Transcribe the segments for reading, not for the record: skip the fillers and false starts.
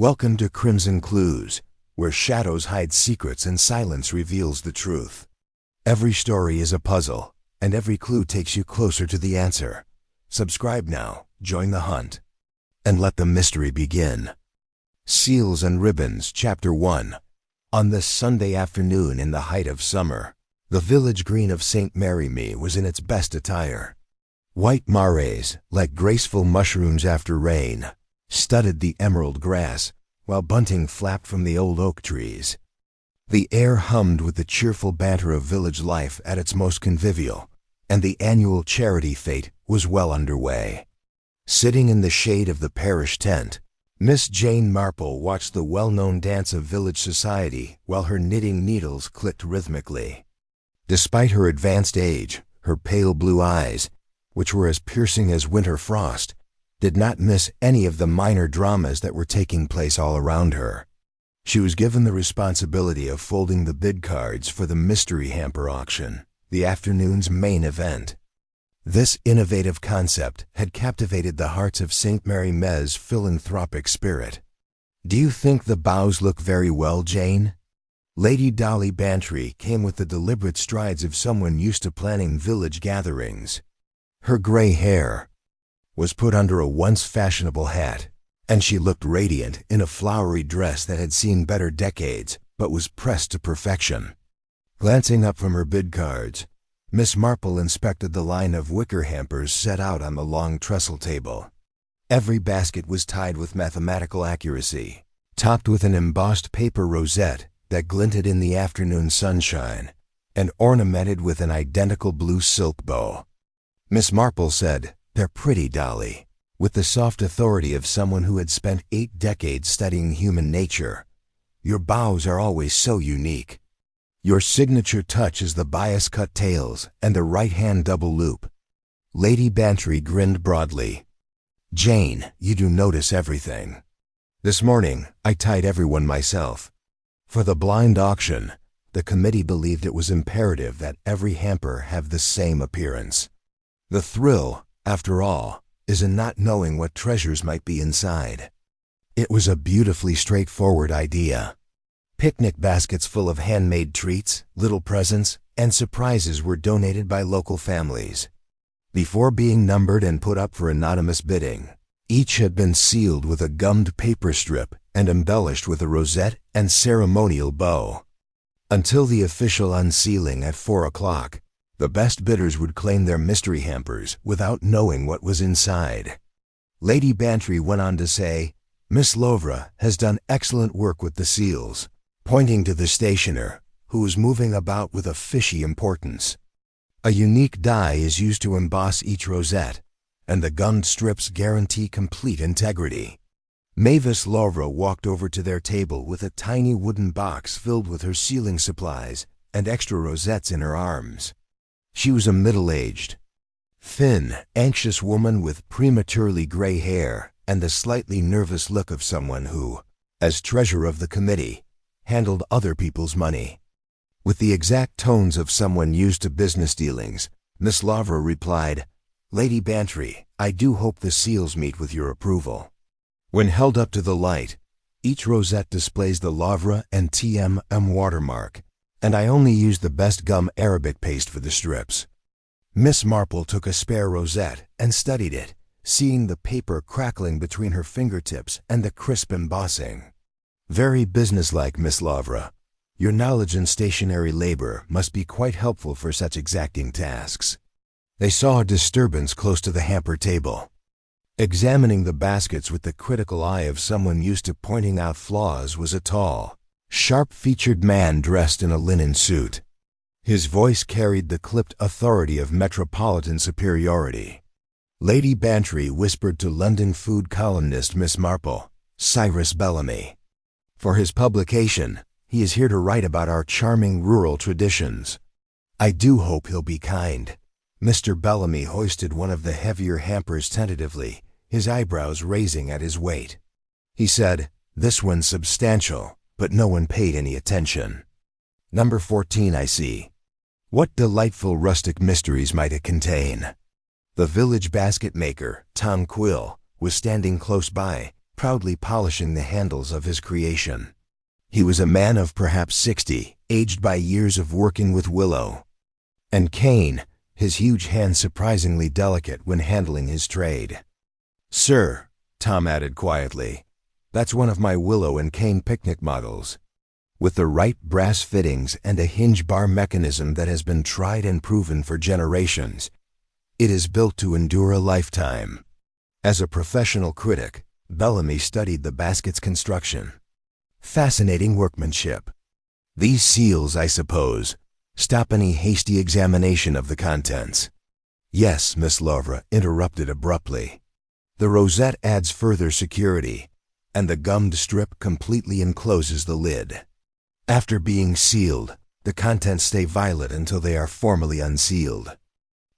Welcome to Crimson Clues, where shadows hide secrets and silence reveals the truth. Every story is a puzzle, and every clue takes you closer to the answer. Subscribe now, join the hunt, and let the mystery begin. Seals and Ribbons, Chapter 1. On this Sunday afternoon in the height of summer, the village green of St. Mary-Me was in its best attire. White mares, like graceful mushrooms after rain, studded the emerald grass, while bunting flapped from the old oak trees. The air hummed with the cheerful banter of village life at its most convivial, and the annual charity fete was well underway. Sitting in the shade of the parish tent, Miss Jane Marple watched the well-known dance of village society while her knitting needles clicked rhythmically. Despite her advanced age, her pale blue eyes, which were as piercing as winter frost, did not miss any of the minor dramas that were taking place all around her. She was given the responsibility of folding the bid cards for the mystery hamper auction, the afternoon's main event. This innovative concept had captivated the hearts of St. Mary-Me's philanthropic spirit. "Do you think the bows look very well, Jane?" Lady Dolly Bantry came with the deliberate strides of someone used to planning village gatherings. Her gray hair was put under a once fashionable hat, and she looked radiant in a flowery dress that had seen better decades but was pressed to perfection. Glancing up from her bid cards, Miss Marple inspected the line of wicker hampers set out on the long trestle table. Every basket was tied with mathematical accuracy, topped with an embossed paper rosette that glinted in the afternoon sunshine, and ornamented with an identical blue silk bow. Miss Marple said, "They're pretty, Dolly," with the soft authority of someone who had spent 8 decades studying human nature. "Your bows are always so unique. Your signature touch is the bias-cut tails and the right-hand double loop." Lady Bantry grinned broadly. "Jane, you do notice everything. This morning, I tied everyone myself. For the blind auction, the committee believed it was imperative that every hamper have the same appearance. The thrill, after all, is in not knowing what treasures might be inside." It was a beautifully straightforward idea. Picnic baskets full of handmade treats, little presents, and surprises were donated by local families. Before being numbered and put up for anonymous bidding, each had been sealed with a gummed paper strip and embellished with a rosette and ceremonial bow. Until the official unsealing at 4 o'clock, the best bidders would claim their mystery hampers without knowing what was inside. Lady Bantry went on to say, "Miss Lovra has done excellent work with the seals," pointing to the stationer, who was moving about with a fishy importance. "A unique die is used to emboss each rosette, and the gummed strips guarantee complete integrity." Mavis Lovra walked over to their table with a tiny wooden box filled with her sealing supplies and extra rosettes in her arms. She was a middle-aged, thin, anxious woman with prematurely gray hair and the slightly nervous look of someone who, as treasurer of the committee, handled other people's money. With the exact tones of someone used to business dealings, Miss Lovra replied, "Lady Bantry, I do hope the seals meet with your approval." When held up to the light, each rosette displays the Lovra and TMM watermark, and I only used the best gum Arabic paste for the strips. Miss Marple took a spare rosette and studied it, seeing the paper crackling between her fingertips and the crisp embossing. "Very businesslike, Miss Lovra. Your knowledge in stationary labor must be quite helpful for such exacting tasks." They saw a disturbance close to the hamper table. Examining the baskets with the critical eye of someone used to pointing out flaws was a tall, sharp-featured man dressed in a linen suit. His voice carried the clipped authority of metropolitan superiority. Lady Bantry whispered to London food columnist Miss Marple, "Cyrus Bellamy. For his publication, he is here to write about our charming rural traditions. I do hope he'll be kind." Mr. Bellamy hoisted one of the heavier hampers tentatively, his eyebrows raising at his weight. He said, "This one's substantial," but no one paid any attention. "Number 14, I see. What delightful rustic mysteries might it contain?" The village basket maker, Tom Quill, was standing close by, proudly polishing the handles of his creation. He was a man of perhaps 60, aged by years of working with willow and cane, his huge hands surprisingly delicate when handling his trade. "Sir," Tom added quietly, "that's one of my willow and cane picnic models, with the right brass fittings and a hinge bar mechanism that has been tried and proven for generations. It is built to endure a lifetime." As a professional critic, Bellamy studied the basket's construction. "Fascinating workmanship. These seals, I suppose, stop any hasty examination of the contents." "Yes," Miss Lavra interrupted abruptly. "The rosette adds further security, and the gummed strip completely encloses the lid. After being sealed, the contents stay violet until they are formally unsealed."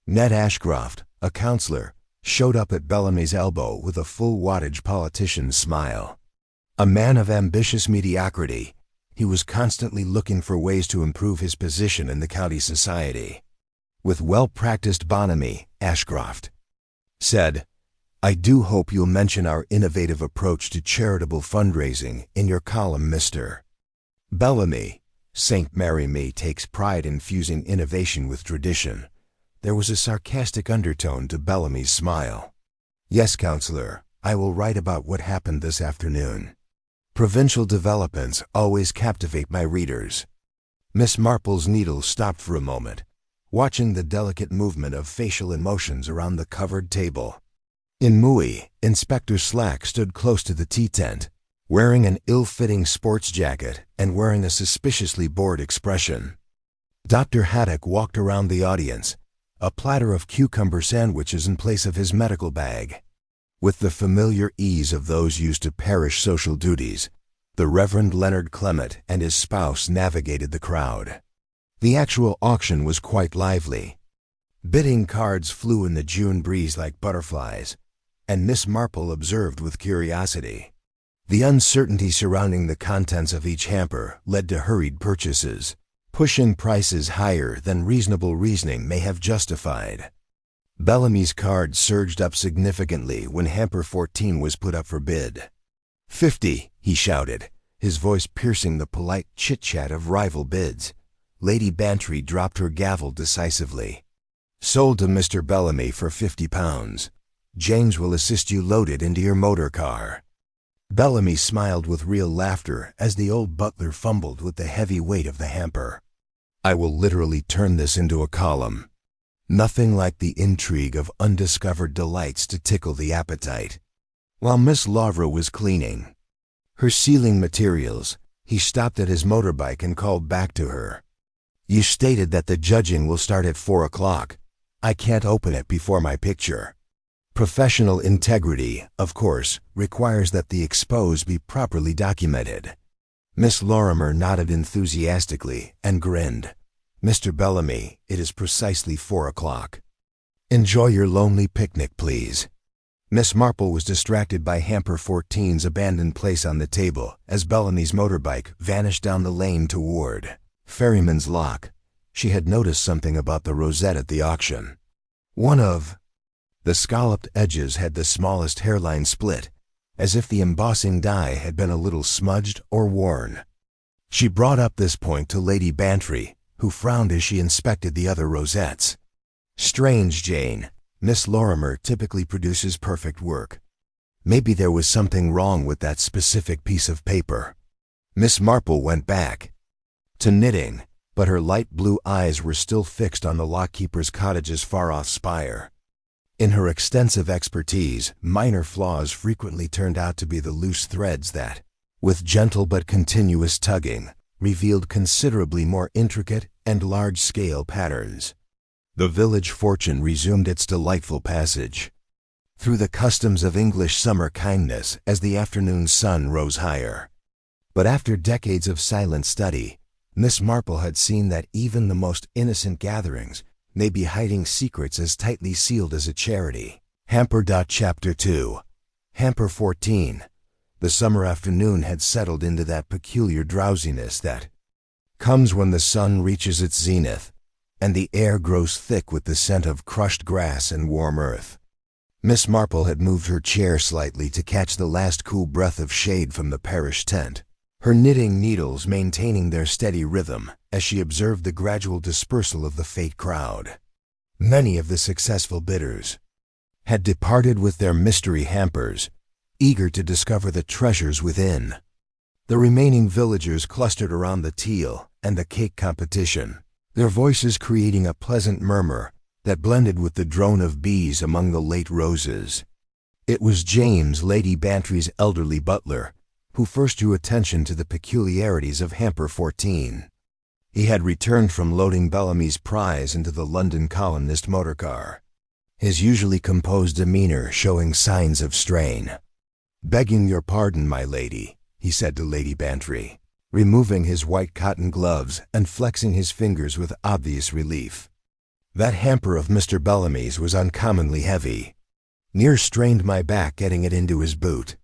Ned Ashcroft, a counselor, showed up at Bellamy's elbow with a full-wattage politician's smile. A man of ambitious mediocrity, he was constantly looking for ways to improve his position in the county society. With well-practiced bonhomie, Ashcroft said, "I do hope you'll mention our innovative approach to charitable fundraising in your column, Mr. Bellamy. St. Mary Me takes pride in fusing innovation with tradition." There was a sarcastic undertone to Bellamy's smile. "Yes, Counselor, I will write about what happened this afternoon. Provincial developments always captivate my readers." Miss Marple's needle stopped for a moment, watching the delicate movement of facial emotions around the covered table. In Mui, Inspector Slack stood close to the tea tent, wearing an ill-fitting sports jacket and wearing a suspiciously bored expression. Dr. Haddock walked around the audience, a platter of cucumber sandwiches in place of his medical bag. With the familiar ease of those used to parish social duties, the Reverend Leonard Clement and his spouse navigated the crowd. The actual auction was quite lively. Bidding cards flew in the June breeze like butterflies, and Miss Marple observed with curiosity. The uncertainty surrounding the contents of each hamper led to hurried purchases, pushing prices higher than reasonable reasoning may have justified. Bellamy's card surged up significantly when hamper 14 was put up for bid. "50, he shouted, his voice piercing the polite chit-chat of rival bids. Lady Bantry dropped her gavel decisively. "Sold to Mr. Bellamy for £50. James will assist you load it into your motor car." Bellamy smiled with real laughter as the old butler fumbled with the heavy weight of the hamper. "I will literally turn this into a column. Nothing like the intrigue of undiscovered delights to tickle the appetite." While Miss Lavra was cleaning her ceiling materials, he stopped at his motorbike and called back to her. "You stated that the judging will start at 4 o'clock. I can't open it before my picture. Professional integrity, of course, requires that the expose be properly documented." Miss Lorimer nodded enthusiastically and grinned. "Mr. Bellamy, it is precisely 4 o'clock. Enjoy your lonely picnic, please." Miss Marple was distracted by hamper 14's abandoned place on the table as Bellamy's motorbike vanished down the lane toward Ferryman's Lock. She had noticed something about the rosette at the auction. One of the scalloped edges had the smallest hairline split, as if the embossing die had been a little smudged or worn. She brought up this point to Lady Bantry, who frowned as she inspected the other rosettes. "Strange, Jane. Miss Lorimer typically produces perfect work. Maybe there was something wrong with that specific piece of paper." Miss Marple went back to knitting, but her light blue eyes were still fixed on the lockkeeper's cottage's far-off spire. In her extensive expertise, minor flaws frequently turned out to be the loose threads that, with gentle but continuous tugging, revealed considerably more intricate and large-scale patterns. The village fortune resumed its delightful passage through the customs of English summer kindness as the afternoon sun rose higher. But after decades of silent study, Miss Marple had seen that even the most innocent gatherings may be hiding secrets as tightly sealed as a charity. Hamper. Chapter 2. Hamper 14. The summer afternoon had settled into that peculiar drowsiness that comes when the sun reaches its zenith, and the air grows thick with the scent of crushed grass and warm earth. Miss Marple had moved her chair slightly to catch the last cool breath of shade from the parish tent, her knitting needles maintaining their steady rhythm as she observed the gradual dispersal of the fete crowd. Many of the successful bidders had departed with their mystery hampers, eager to discover the treasures within. The remaining villagers clustered around the teal and the cake competition, their voices creating a pleasant murmur that blended with the drone of bees among the late roses. It was James, Lady Bantry's elderly butler, who first drew attention to the peculiarities of hamper 14. He had returned from loading Bellamy's prize into the London colonist motor car, his usually composed demeanor showing signs of strain. "Begging your pardon, my lady," he said to Lady Bantry, removing his white cotton gloves and flexing his fingers with obvious relief. "That hamper of Mr. Bellamy's was uncommonly heavy. Near strained my back getting it into his boot."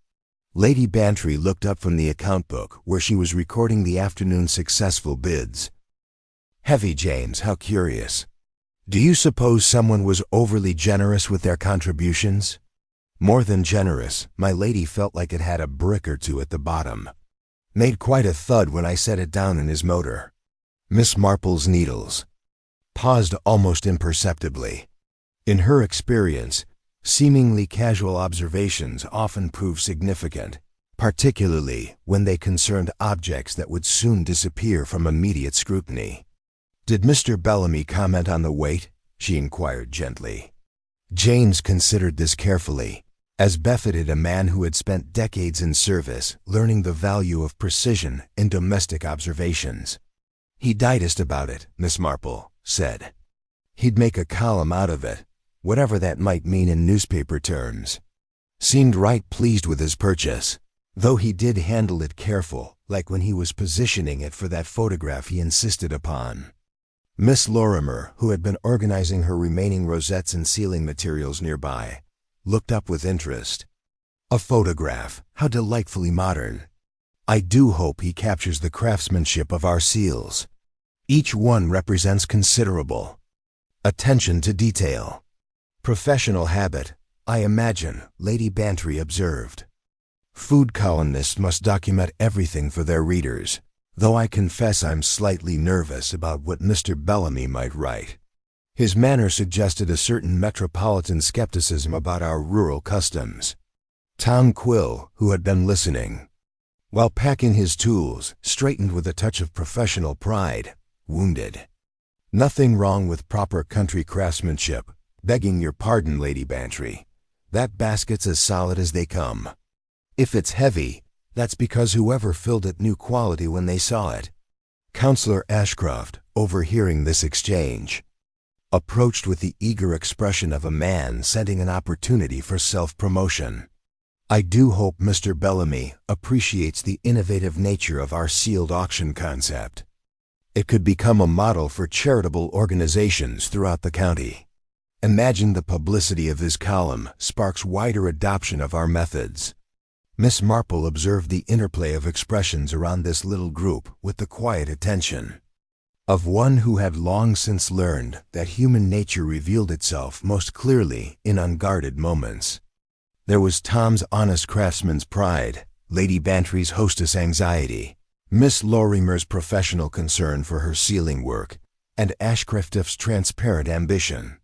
Lady Bantry looked up from the account book where she was recording the afternoon's successful bids. "Heavy, James, how curious. Do you suppose someone was overly generous with their contributions?" "More than generous, my lady felt like it had a brick or two at the bottom. Made quite a thud when I set it down in his motor." Miss Marple's needles paused almost imperceptibly. In her experience, seemingly casual observations often prove significant, particularly when they concerned objects that would soon disappear from immediate scrutiny. "Did Mr. Bellamy comment on the weight?" she inquired gently. James considered this carefully, as befitted a man who had spent decades in service learning the value of precision in domestic observations. "He digest about it," Miss Marple said. "He'd make a column out of it, whatever that might mean in newspaper terms. Seemed right pleased with his purchase, though he did handle it careful, like when he was positioning it for that photograph he insisted upon." Miss Lorimer, who had been organizing her remaining rosettes and ceiling materials nearby, looked up with interest. "A photograph, how delightfully modern. I do hope he captures the craftsmanship of our seals. Each one represents considerable attention to detail. Professional habit, I imagine," Lady Bantry observed. "Food columnists must document everything for their readers, though I confess I'm slightly nervous about what Mr. Bellamy might write." His manner suggested a certain metropolitan skepticism about our rural customs. Tom Quill, who had been listening while packing his tools, straightened with a touch of professional pride, wounded. "Nothing wrong with proper country craftsmanship. Begging your pardon, Lady Bantry. That basket's as solid as they come. If it's heavy, that's because whoever filled it knew quality when they saw it." Councillor Ashcroft, overhearing this exchange, approached with the eager expression of a man scenting an opportunity for self-promotion. "I do hope Mr. Bellamy appreciates the innovative nature of our sealed auction concept. It could become a model for charitable organizations throughout the county. Imagine the publicity of his column sparks wider adoption of our methods." Miss Marple observed the interplay of expressions around this little group with the quiet attention of one who had long since learned that human nature revealed itself most clearly in unguarded moments. There was Tom's honest craftsman's pride, Lady Bantry's hostess anxiety, Miss Lorimer's professional concern for her sealing work, and Ashcroft's transparent ambition.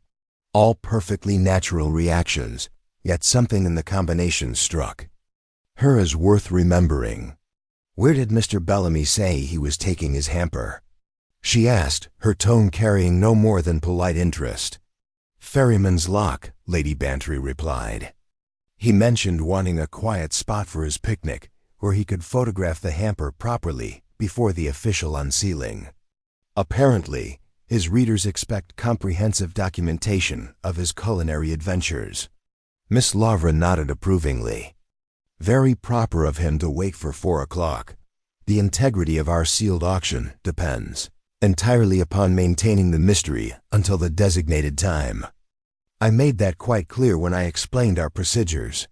All perfectly natural reactions, yet something in the combination struck her as worth remembering. "Where did Mr. Bellamy say he was taking his hamper?" she asked, her tone carrying no more than polite interest. "Ferryman's Lock," Lady Bantry replied. "He mentioned wanting a quiet spot for his picnic, where he could photograph the hamper properly before the official unsealing. Apparently, his readers expect comprehensive documentation of his culinary adventures." Miss Lavra nodded approvingly. "Very proper of him to wait for 4 o'clock. The integrity of our sealed auction depends entirely upon maintaining the mystery until the designated time. I made that quite clear when I explained our procedures."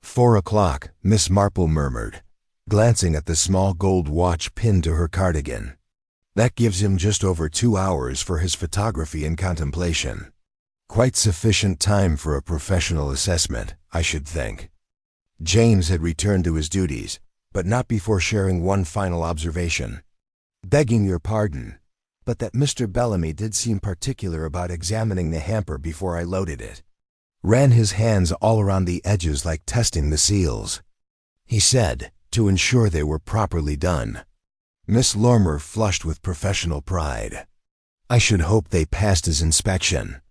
4 o'clock, Miss Marple murmured, glancing at the small gold watch pinned to her cardigan. "That gives him just over 2 hours for his photography and contemplation." Quite sufficient time for a professional assessment, I should think. James had returned to his duties, but not before sharing one final observation. Begging your pardon, but that Mr. Bellamy did seem particular about examining the hamper before I loaded it. Ran his hands all around the edges like testing the seals. He said, to ensure they were properly done. Miss Lormer flushed with professional pride. I should hope they passed his inspection.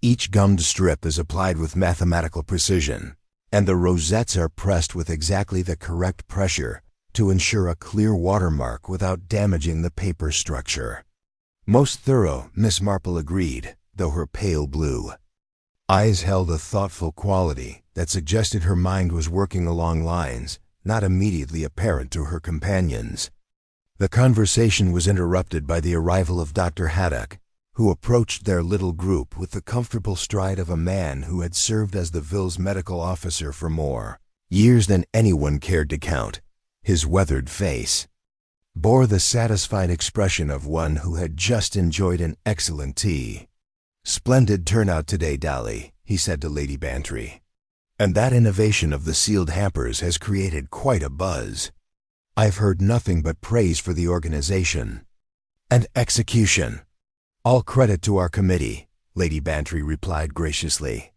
Each gummed strip is applied with mathematical precision, and the rosettes are pressed with exactly the correct pressure to ensure a clear watermark without damaging the paper structure. Most thorough, Miss Marple agreed, though her pale blue eyes held a thoughtful quality that suggested her mind was working along lines not immediately apparent to her companions. The conversation was interrupted by the arrival of Dr. Haddock, who approached their little group with the comfortable stride of a man who had served as the Ville's medical officer for more years than anyone cared to count. His weathered face bore the satisfied expression of one who had just enjoyed an excellent tea. "Splendid turnout today, Dolly," he said to Lady Bantry. "And that innovation of the sealed hampers has created quite a buzz. I've heard nothing but praise for the organization and execution." "All credit to our committee," Lady Bantry replied graciously.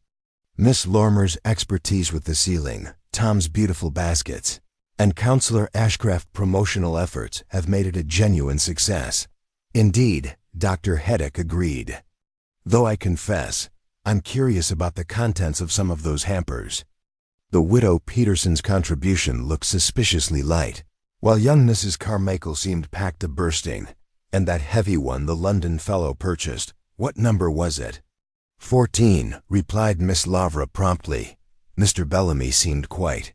"Miss Lormer's expertise with the sealing, Tom's beautiful baskets, and Counselor Ashcraft's promotional efforts have made it a genuine success." "Indeed," Dr. Haddock agreed. "Though I confess, I'm curious about the contents of some of those hampers. The widow Peterson's contribution looked suspiciously light, while young Mrs. Carmichael seemed packed to bursting, and that heavy one the London fellow purchased, what number was it?" 14, replied Miss Lavra promptly. Mr. Bellamy seemed quite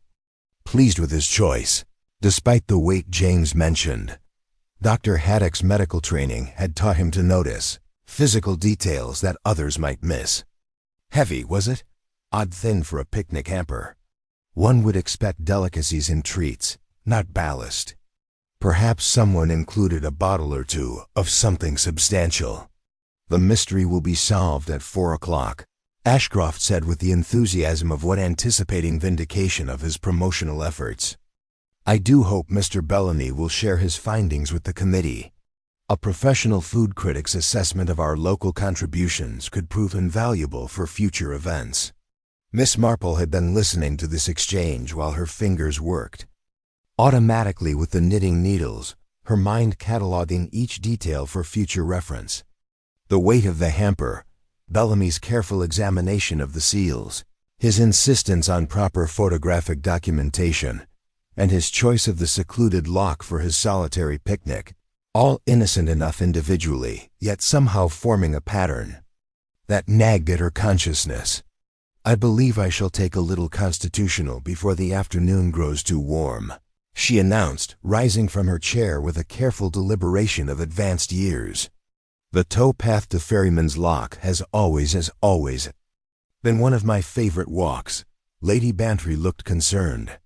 pleased with his choice, despite the weight James mentioned. Dr. Haddock's medical training had taught him to notice physical details that others might miss. Heavy, was it? Odd thing for a picnic hamper. One would expect delicacies and treats, not ballast. Perhaps someone included a bottle or two of something substantial. "The mystery will be solved at 4 o'clock, Ashcroft said with the enthusiasm of one anticipating vindication of his promotional efforts. "I do hope Mr. Bellamy will share his findings with the committee. A professional food critic's assessment of our local contributions could prove invaluable for future events." Miss Marple had been listening to this exchange while her fingers worked automatically with the knitting needles, her mind cataloging each detail for future reference. The weight of the hamper, Bellamy's careful examination of the seals, his insistence on proper photographic documentation, and his choice of the secluded lock for his solitary picnic, all innocent enough individually, yet somehow forming a pattern that nagged at her consciousness. "I believe I shall take a little constitutional before the afternoon grows too warm," she announced, rising from her chair with a careful deliberation of advanced years. "The towpath to Ferryman's Lock has always been one of my favorite walks." Lady Bantry looked concerned.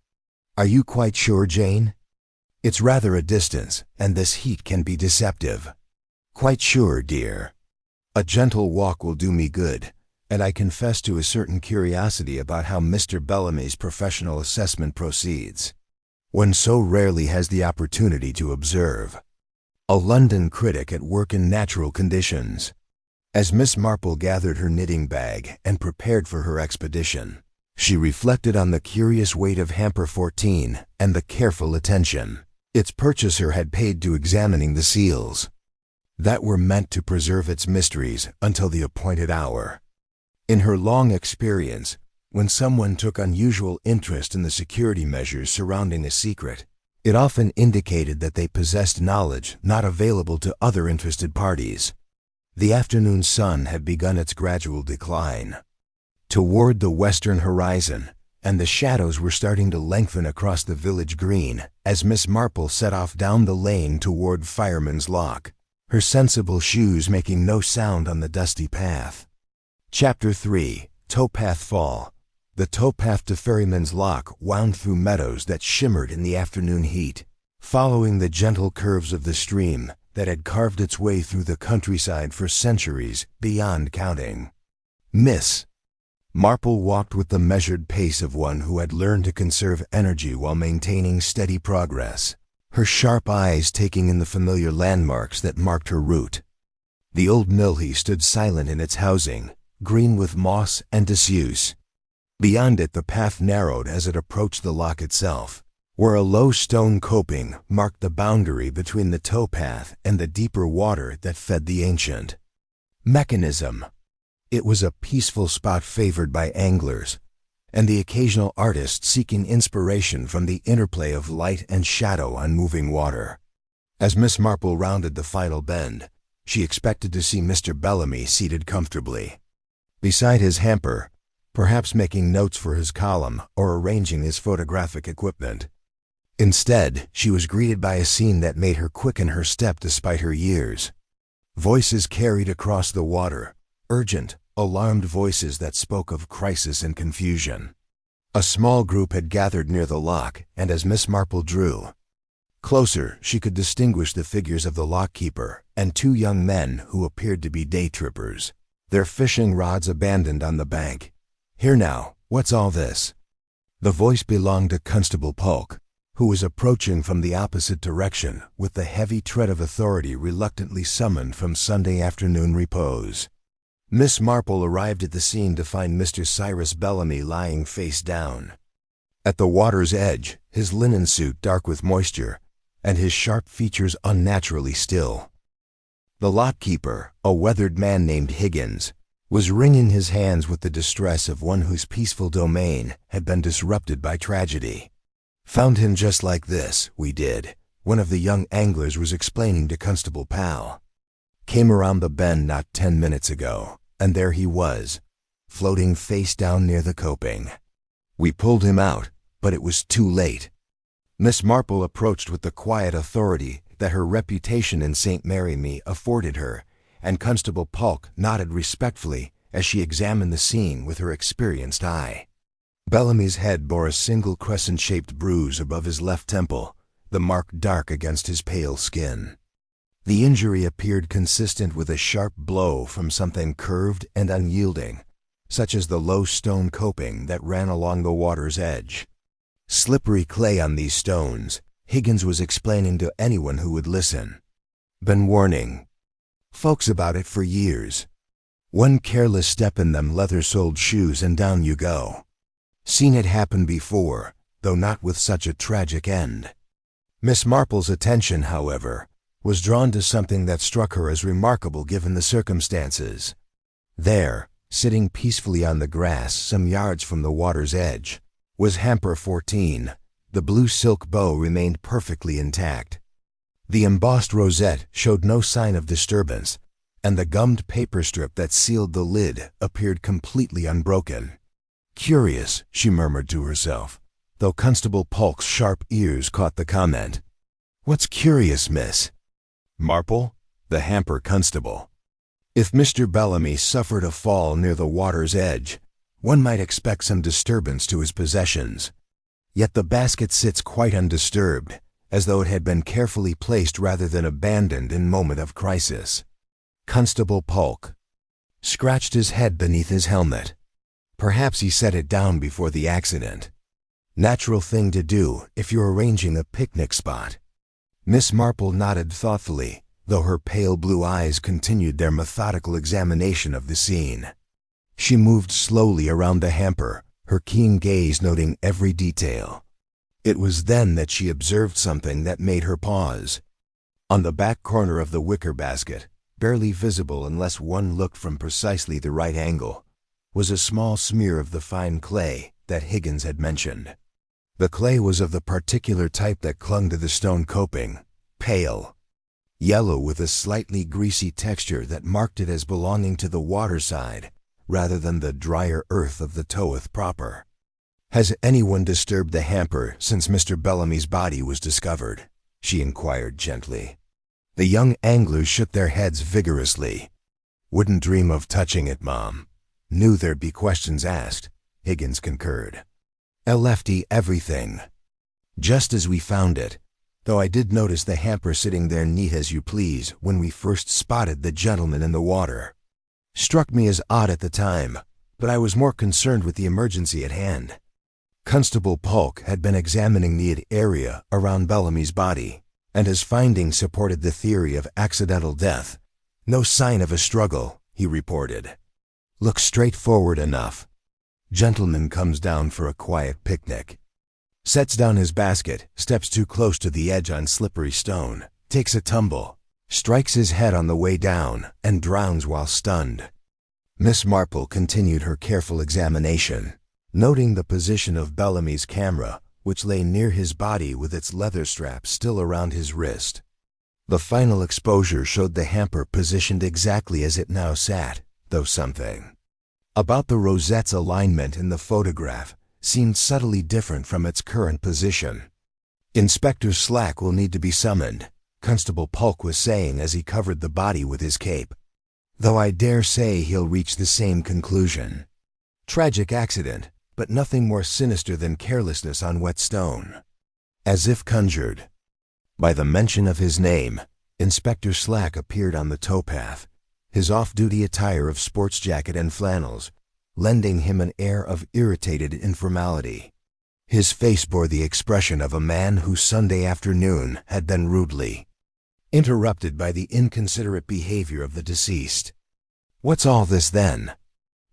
"Are you quite sure, Jane? It's rather a distance, and this heat can be deceptive." "Quite sure, dear. A gentle walk will do me good, and I confess to a certain curiosity about how Mr. Bellamy's professional assessment proceeds. One so rarely has the opportunity to observe a London critic at work in natural conditions." As Miss Marple gathered her knitting bag and prepared for her expedition, she reflected on the curious weight of hamper 14 and the careful attention its purchaser had paid to examining the seals that were meant to preserve its mysteries until the appointed hour. In her long experience, when someone took unusual interest in the security measures surrounding a secret, it often indicated that they possessed knowledge not available to other interested parties. The afternoon sun had begun its gradual decline toward the western horizon, and the shadows were starting to lengthen across the village green as Miss Marple set off down the lane toward Fireman's Lock, her sensible shoes making no sound on the dusty path. Chapter 3, Towpath Fall. The towpath to Ferryman's Lock wound through meadows that shimmered in the afternoon heat, following the gentle curves of the stream that had carved its way through the countryside for centuries beyond counting. Miss. Marple walked with the measured pace of one who had learned to conserve energy while maintaining steady progress, her sharp eyes taking in the familiar landmarks that marked her route. The old mill stood silent in its housing, green with moss and disuse. Beyond it the path narrowed as it approached the lock itself, where a low stone coping marked the boundary between the towpath and the deeper water that fed the ancient mechanism. It was a peaceful spot favored by anglers, and the occasional artist seeking inspiration from the interplay of light and shadow on moving water. As Miss Marple rounded the final bend, she expected to see Mr. Bellamy seated comfortably beside his hamper, perhaps making notes for his column or arranging his photographic equipment. Instead, she was greeted by a scene that made her quicken her step despite her years. Voices carried across the water, urgent, alarmed voices that spoke of crisis and confusion. A small group had gathered near the lock, and as Miss Marple drew closer, she could distinguish the figures of the lockkeeper and two young men who appeared to be day trippers, their fishing rods abandoned on the bank. "Here now, what's all this?" The voice belonged to Constable Polk, who was approaching from the opposite direction with the heavy tread of authority reluctantly summoned from Sunday afternoon repose. Miss Marple arrived at the scene to find Mr. Cyrus Bellamy lying face down at the water's edge, his linen suit dark with moisture, and his sharp features unnaturally still. The lockkeeper, a weathered man named Higgins, was wringing his hands with the distress of one whose peaceful domain had been disrupted by tragedy. "Found him just like this, we did," one of the young anglers was explaining to Constable Pal. "Came around the bend not 10 minutes ago, and there he was, floating face down near the coping. We pulled him out, but it was too late." Miss Marple approached with the quiet authority that her reputation in St. Mary afforded her, and Constable Polk nodded respectfully as she examined the scene with her experienced eye. Bellamy's head bore a single crescent-shaped bruise above his left temple, the mark dark against his pale skin. The injury appeared consistent with a sharp blow from something curved and unyielding, such as the low stone coping that ran along the water's edge. "Slippery clay on these stones," Higgins was explaining to anyone who would listen. "Been warning folks about it for years. One careless step in them leather-soled shoes and down you go. Seen it happen before, though not with such a tragic end." Miss Marple's attention, however, was drawn to something that struck her as remarkable given the circumstances. There, sitting peacefully on the grass some yards from the water's edge, was Hamper 14. The blue silk bow remained perfectly intact. The embossed rosette showed no sign of disturbance, and the gummed paper strip that sealed the lid appeared completely unbroken. "Curious," she murmured to herself, though Constable Polk's sharp ears caught the comment. "What's curious, miss?" "Marple?" the hamper constable. "If Mr. Bellamy suffered a fall near the water's edge, one might expect some disturbance to his possessions. Yet the basket sits quite undisturbed, as though it had been carefully placed rather than abandoned in moment of crisis." Constable Polk scratched his head beneath his helmet. Perhaps he set it down before the accident. Natural thing to do if you're arranging a picnic spot. Miss Marple nodded thoughtfully, though her pale blue eyes continued their methodical examination of the scene. She moved slowly around the hamper, her keen gaze noting every detail. It was then that she observed something that made her pause. On the back corner of the wicker basket, barely visible unless one looked from precisely the right angle, was a small smear of the fine clay that Higgins had mentioned. The clay was of the particular type that clung to the stone coping, pale yellow with a slightly greasy texture that marked it as belonging to the waterside rather than the drier earth of the Toweth proper. "Has anyone disturbed the hamper since Mr. Bellamy's body was discovered?" she inquired gently. The young anglers shook their heads vigorously. "Wouldn't dream of touching it, Mom. Knew there'd be questions asked," Higgins concurred. "I lefty everything just as we found it, though I did notice the hamper sitting there neat as you please when we first spotted the gentleman in the water. Struck me as odd at the time, but I was more concerned with the emergency at hand. Constable Polk had been examining the area around Bellamy's body, and his findings supported the theory of accidental death. No sign of a struggle, he reported. Looks straightforward enough. Gentleman comes down for a quiet picnic. Sets down his basket, steps too close to the edge on slippery stone, takes a tumble, strikes his head on the way down, and drowns while stunned. Miss Marple continued her careful examination, noting the position of Bellamy's camera, which lay near his body with its leather strap still around his wrist. The final exposure showed the hamper positioned exactly as it now sat, though something about the rosette's alignment in the photograph seemed subtly different from its current position. Inspector Slack will need to be summoned, Constable Polk was saying as he covered the body with his cape. Though I dare say he'll reach the same conclusion. Tragic accident, but nothing more sinister than carelessness on wet stone. As if conjured. By the mention of his name, Inspector Slack appeared on the towpath, his off-duty attire of sports jacket and flannels, lending him an air of irritated informality. His face bore the expression of a man whose Sunday afternoon had been rudely interrupted by the inconsiderate behavior of the deceased. "What's all this, then?"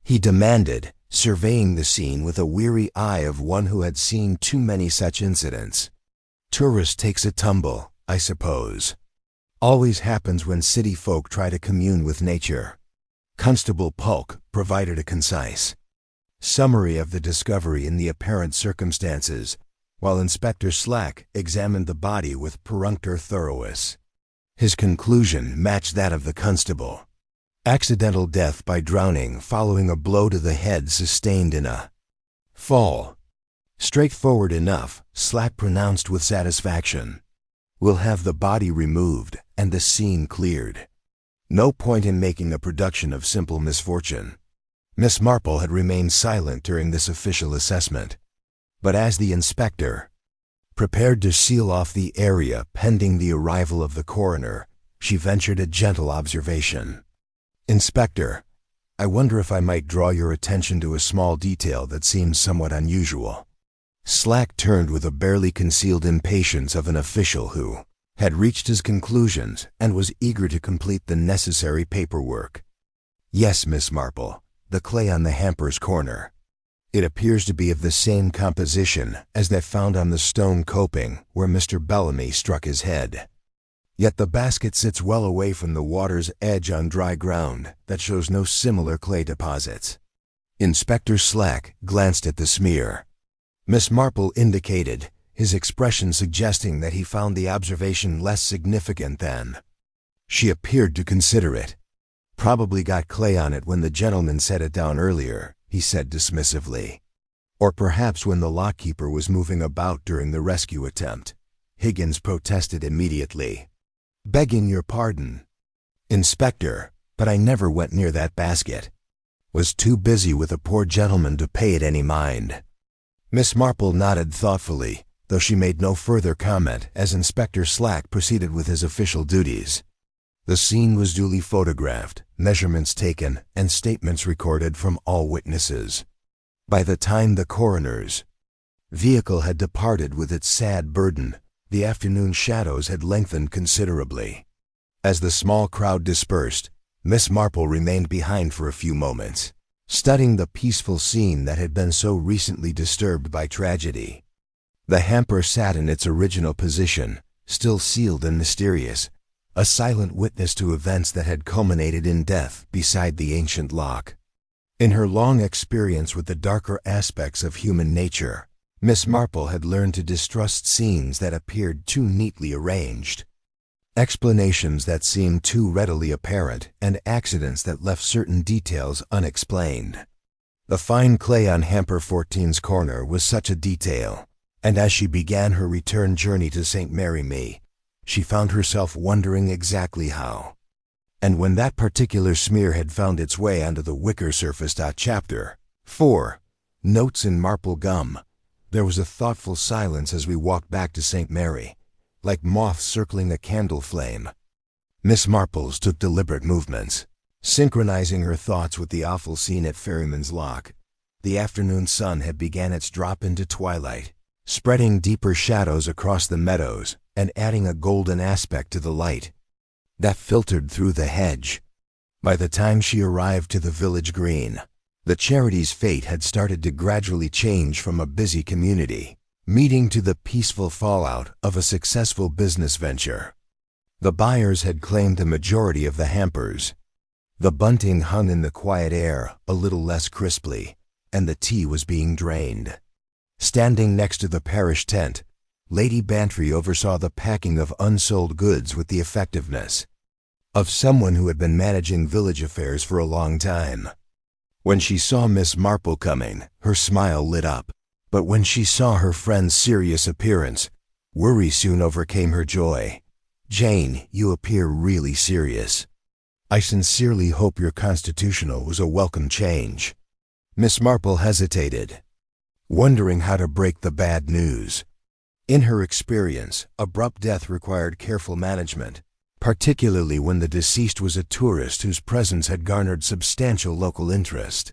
he demanded, surveying the scene with a weary eye of one who had seen too many such incidents. "Tourist takes a tumble, I suppose. Always happens when city folk try to commune with nature." Constable Polk provided a concise summary of the discovery in the apparent circumstances, while Inspector Slack examined the body with perfunctory thoroughness. His conclusion matched that of the constable. Accidental death by drowning following a blow to the head sustained in a fall. Straightforward enough, Slack pronounced with satisfaction. "We'll have the body removed and the scene cleared. No point in making a production of simple misfortune." Miss Marple had remained silent during this official assessment, but as the inspector prepared to seal off the area pending the arrival of the coroner, she ventured a gentle observation. "Inspector, I wonder if I might draw your attention to a small detail that seems somewhat unusual." Slack turned with a barely concealed impatience of an official who had reached his conclusions and was eager to complete the necessary paperwork. "Yes, Miss Marple, the clay on the hamper's corner. It appears to be of the same composition as that found on the stone coping where Mr. Bellamy struck his head. Yet the basket sits well away from the water's edge on dry ground that shows no similar clay deposits." Inspector Slack glanced at the smear. Miss Marple indicated, his expression suggesting that he found the observation less significant than. She appeared to consider it. "Probably got clay on it when the gentleman set it down earlier," he said dismissively. "Or perhaps when the lockkeeper was moving about during the rescue attempt." Higgins protested immediately. "Begging your pardon, Inspector, but I never went near that basket. Was too busy with a poor gentleman to pay it any mind." Miss Marple nodded thoughtfully, though she made no further comment as Inspector Slack proceeded with his official duties. The scene was duly photographed, measurements taken, and statements recorded from all witnesses. By the time the coroner's vehicle had departed with its sad burden, the afternoon shadows had lengthened considerably. As the small crowd dispersed, Miss Marple remained behind for a few moments, studying the peaceful scene that had been so recently disturbed by tragedy. The hamper sat in its original position, still sealed and mysterious, a silent witness to events that had culminated in death beside the ancient lock. In her long experience with the darker aspects of human nature, Miss Marple had learned to distrust scenes that appeared too neatly arranged, explanations that seemed too readily apparent, and accidents that left certain details unexplained. The fine clay on Hamper 14's corner was such a detail, and as she began her return journey to St. Mary Me, she found herself wondering exactly how. And when that particular smear had found its way onto the wicker surface. Chapter 4. Notes in Marple Gum. There was a thoughtful silence as we walked back to St. Mary, like moths circling a candle flame. Miss Marple's took deliberate movements, Synchronizing her thoughts with the awful scene at Ferryman's Lock, the afternoon sun had began its drop into twilight, spreading deeper shadows across the meadows and adding a golden aspect to the light that filtered through the hedge. By the time she arrived to the village green, the charity's fate had started to gradually change from a busy community meeting to the peaceful fallout of a successful business venture. The buyers had claimed the majority of the hampers. The bunting hung in the quiet air a little less crisply, and the tea was being drained. Standing next to the parish tent, Lady Bantry oversaw the packing of unsold goods with the effectiveness of someone who had been managing village affairs for a long time. When she saw Miss Marple coming, her smile lit up, but when she saw her friend's serious appearance, worry soon overcame her joy. "Jane, you appear really serious. I sincerely hope your constitutional was a welcome change." Miss Marple hesitated, wondering how to break the bad news. In her experience, abrupt death required careful management, particularly when the deceased was a tourist whose presence had garnered substantial local interest.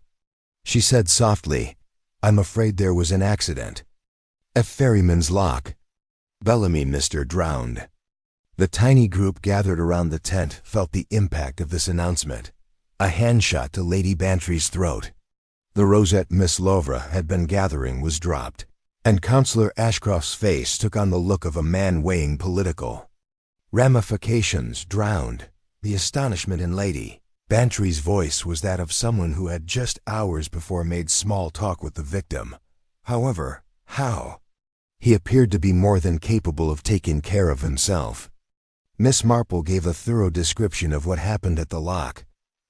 She said softly, "I'm afraid there was an accident at Ferryman's Lock. Bellamy Mr. drowned." The tiny group gathered around the tent felt the impact of this announcement. A hand shot to Lady Bantry's throat. The rosette Miss Lovra had been gathering was dropped, and Councillor Ashcroft's face took on the look of a man weighing political ramifications. Drowned. The astonishment in Lady Bantry's voice was that of someone who had just hours before made small talk with the victim. However, how? He appeared to be more than capable of taking care of himself. Miss Marple gave a thorough description of what happened at the lock,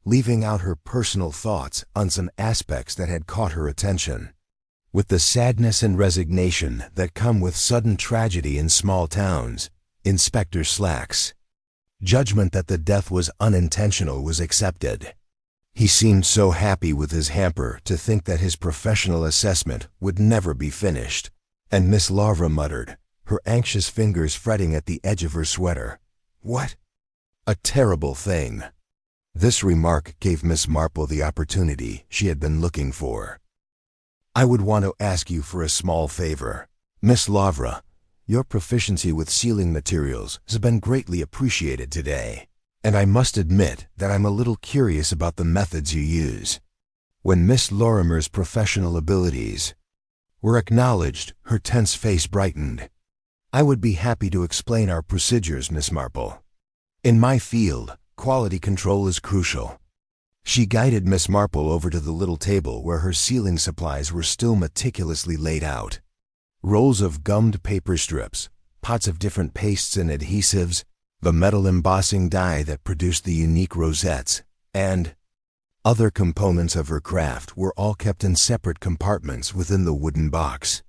leaving out her personal thoughts on some aspects that had caught her attention. With the sadness and resignation that come with sudden tragedy in small towns, Inspector Slack's judgment that the death was unintentional was accepted. He seemed so happy with his hamper to think that his professional assessment would never be finished, and Miss Lavra muttered, her anxious fingers fretting at the edge of her sweater, "What a terrible thing." This remark gave Miss Marple the opportunity she had been looking for. "I would want to ask you for a small favor. Miss Lavra, your proficiency with sealing materials has been greatly appreciated today, and I must admit that I'm a little curious about the methods you use." When Miss Lorimer's professional abilities were acknowledged, her tense face brightened. "I would be happy to explain our procedures, Miss Marple. In my field, quality control is crucial." She guided Miss Marple over to the little table where her sealing supplies were still meticulously laid out. Rolls of gummed paper strips, pots of different pastes and adhesives, the metal embossing die that produced the unique rosettes, and other components of her craft were all kept in separate compartments within the wooden box.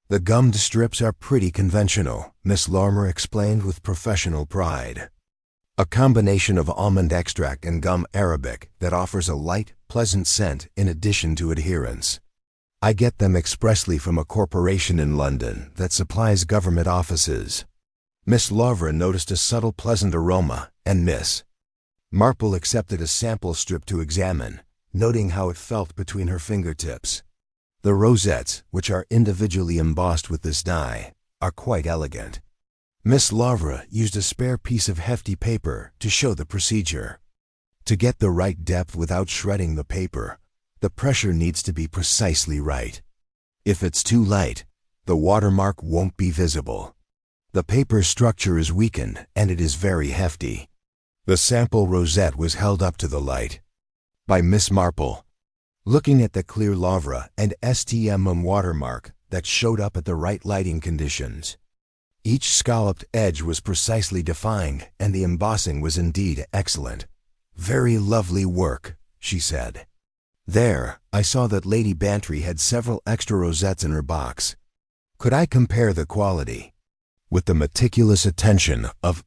"The gummed strips are pretty conventional," Miss Lorimer explained with professional pride. "A combination of almond extract and gum arabic that offers a light, pleasant scent in addition to adherence. I get them expressly from a corporation in London that supplies government offices." Miss Lavra noticed a subtle pleasant aroma, and Miss Marple accepted a sample strip to examine, noting how it felt between her fingertips. The rosettes, which are individually embossed with this dye, are quite elegant. Miss Lavra used a spare piece of hefty paper to show the procedure. To get the right depth without shredding the paper, the pressure needs to be precisely right. If it's too light, the watermark won't be visible. The paper's structure is weakened and it is very hefty. The sample rosette was held up to the light by Miss Marple, looking at the clear Lavra and STM watermark that showed up at the right lighting conditions. Each scalloped edge was precisely defined and the embossing was indeed excellent. "Very lovely work," she said. There, I saw that Lady Bantry had several extra rosettes in her box. Could I compare the quality? With the meticulous attention of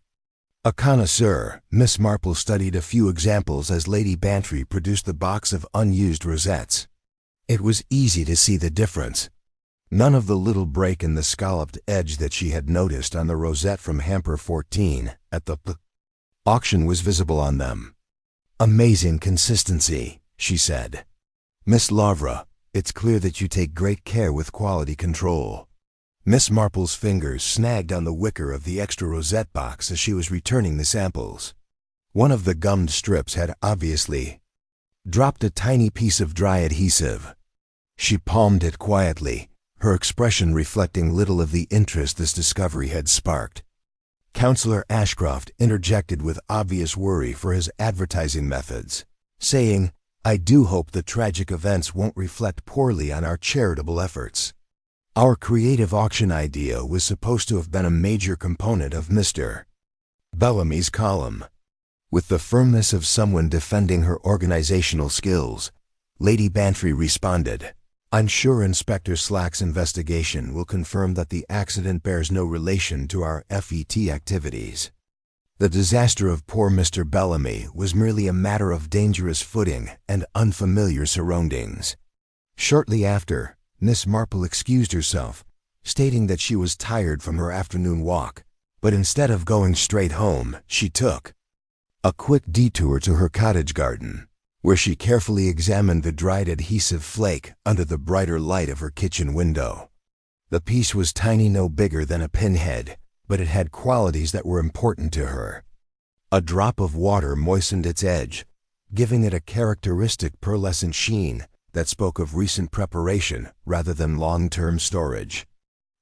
a connoisseur, Miss Marple studied a few examples as Lady Bantry produced the box of unused rosettes. It was easy to see the difference. None of the little break in the scalloped edge that she had noticed on the rosette from hamper 14 at the auction was visible on them. "Amazing consistency," she said. "Miss Lavra, it's clear that you take great care with quality control." Miss Marple's fingers snagged on the wicker of the extra rosette box as she was returning the samples. One of the gummed strips had obviously dropped a tiny piece of dry adhesive. She palmed it quietly, her expression reflecting little of the interest this discovery had sparked. Counselor Ashcroft interjected with obvious worry for his advertising methods, saying, "I do hope the tragic events won't reflect poorly on our charitable efforts. Our creative auction idea was supposed to have been a major component of Mr. Bellamy's column." With the firmness of someone defending her organizational skills, Lady Bantry responded, "I'm sure Inspector Slack's investigation will confirm that the accident bears no relation to our FET activities. The disaster of poor Mr. Bellamy was merely a matter of dangerous footing and unfamiliar surroundings." Shortly after, Miss Marple excused herself, stating that she was tired from her afternoon walk, but instead of going straight home, she took a quick detour to her cottage garden, where she carefully examined the dried adhesive flake under the brighter light of her kitchen window. The piece was tiny, no bigger than a pinhead, but it had qualities that were important to her. A drop of water moistened its edge, giving it a characteristic pearlescent sheen that spoke of recent preparation rather than long-term storage.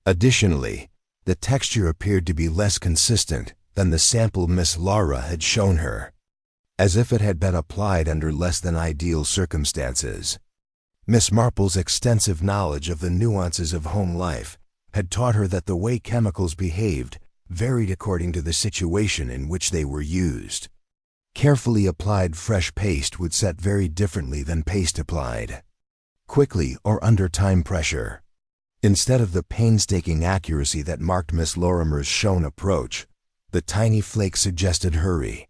Additionally, the texture appeared to be less consistent than the sample Miss Laura had shown her, as if it had been applied under less than ideal circumstances. Miss Marple's extensive knowledge of the nuances of home life had taught her that the way chemicals behaved varied according to the situation in which they were used. Carefully applied fresh paste would set very differently than paste applied quickly or under time pressure. Instead of the painstaking accuracy that marked Miss Lorimer's shown approach, the tiny flakes suggested hurry.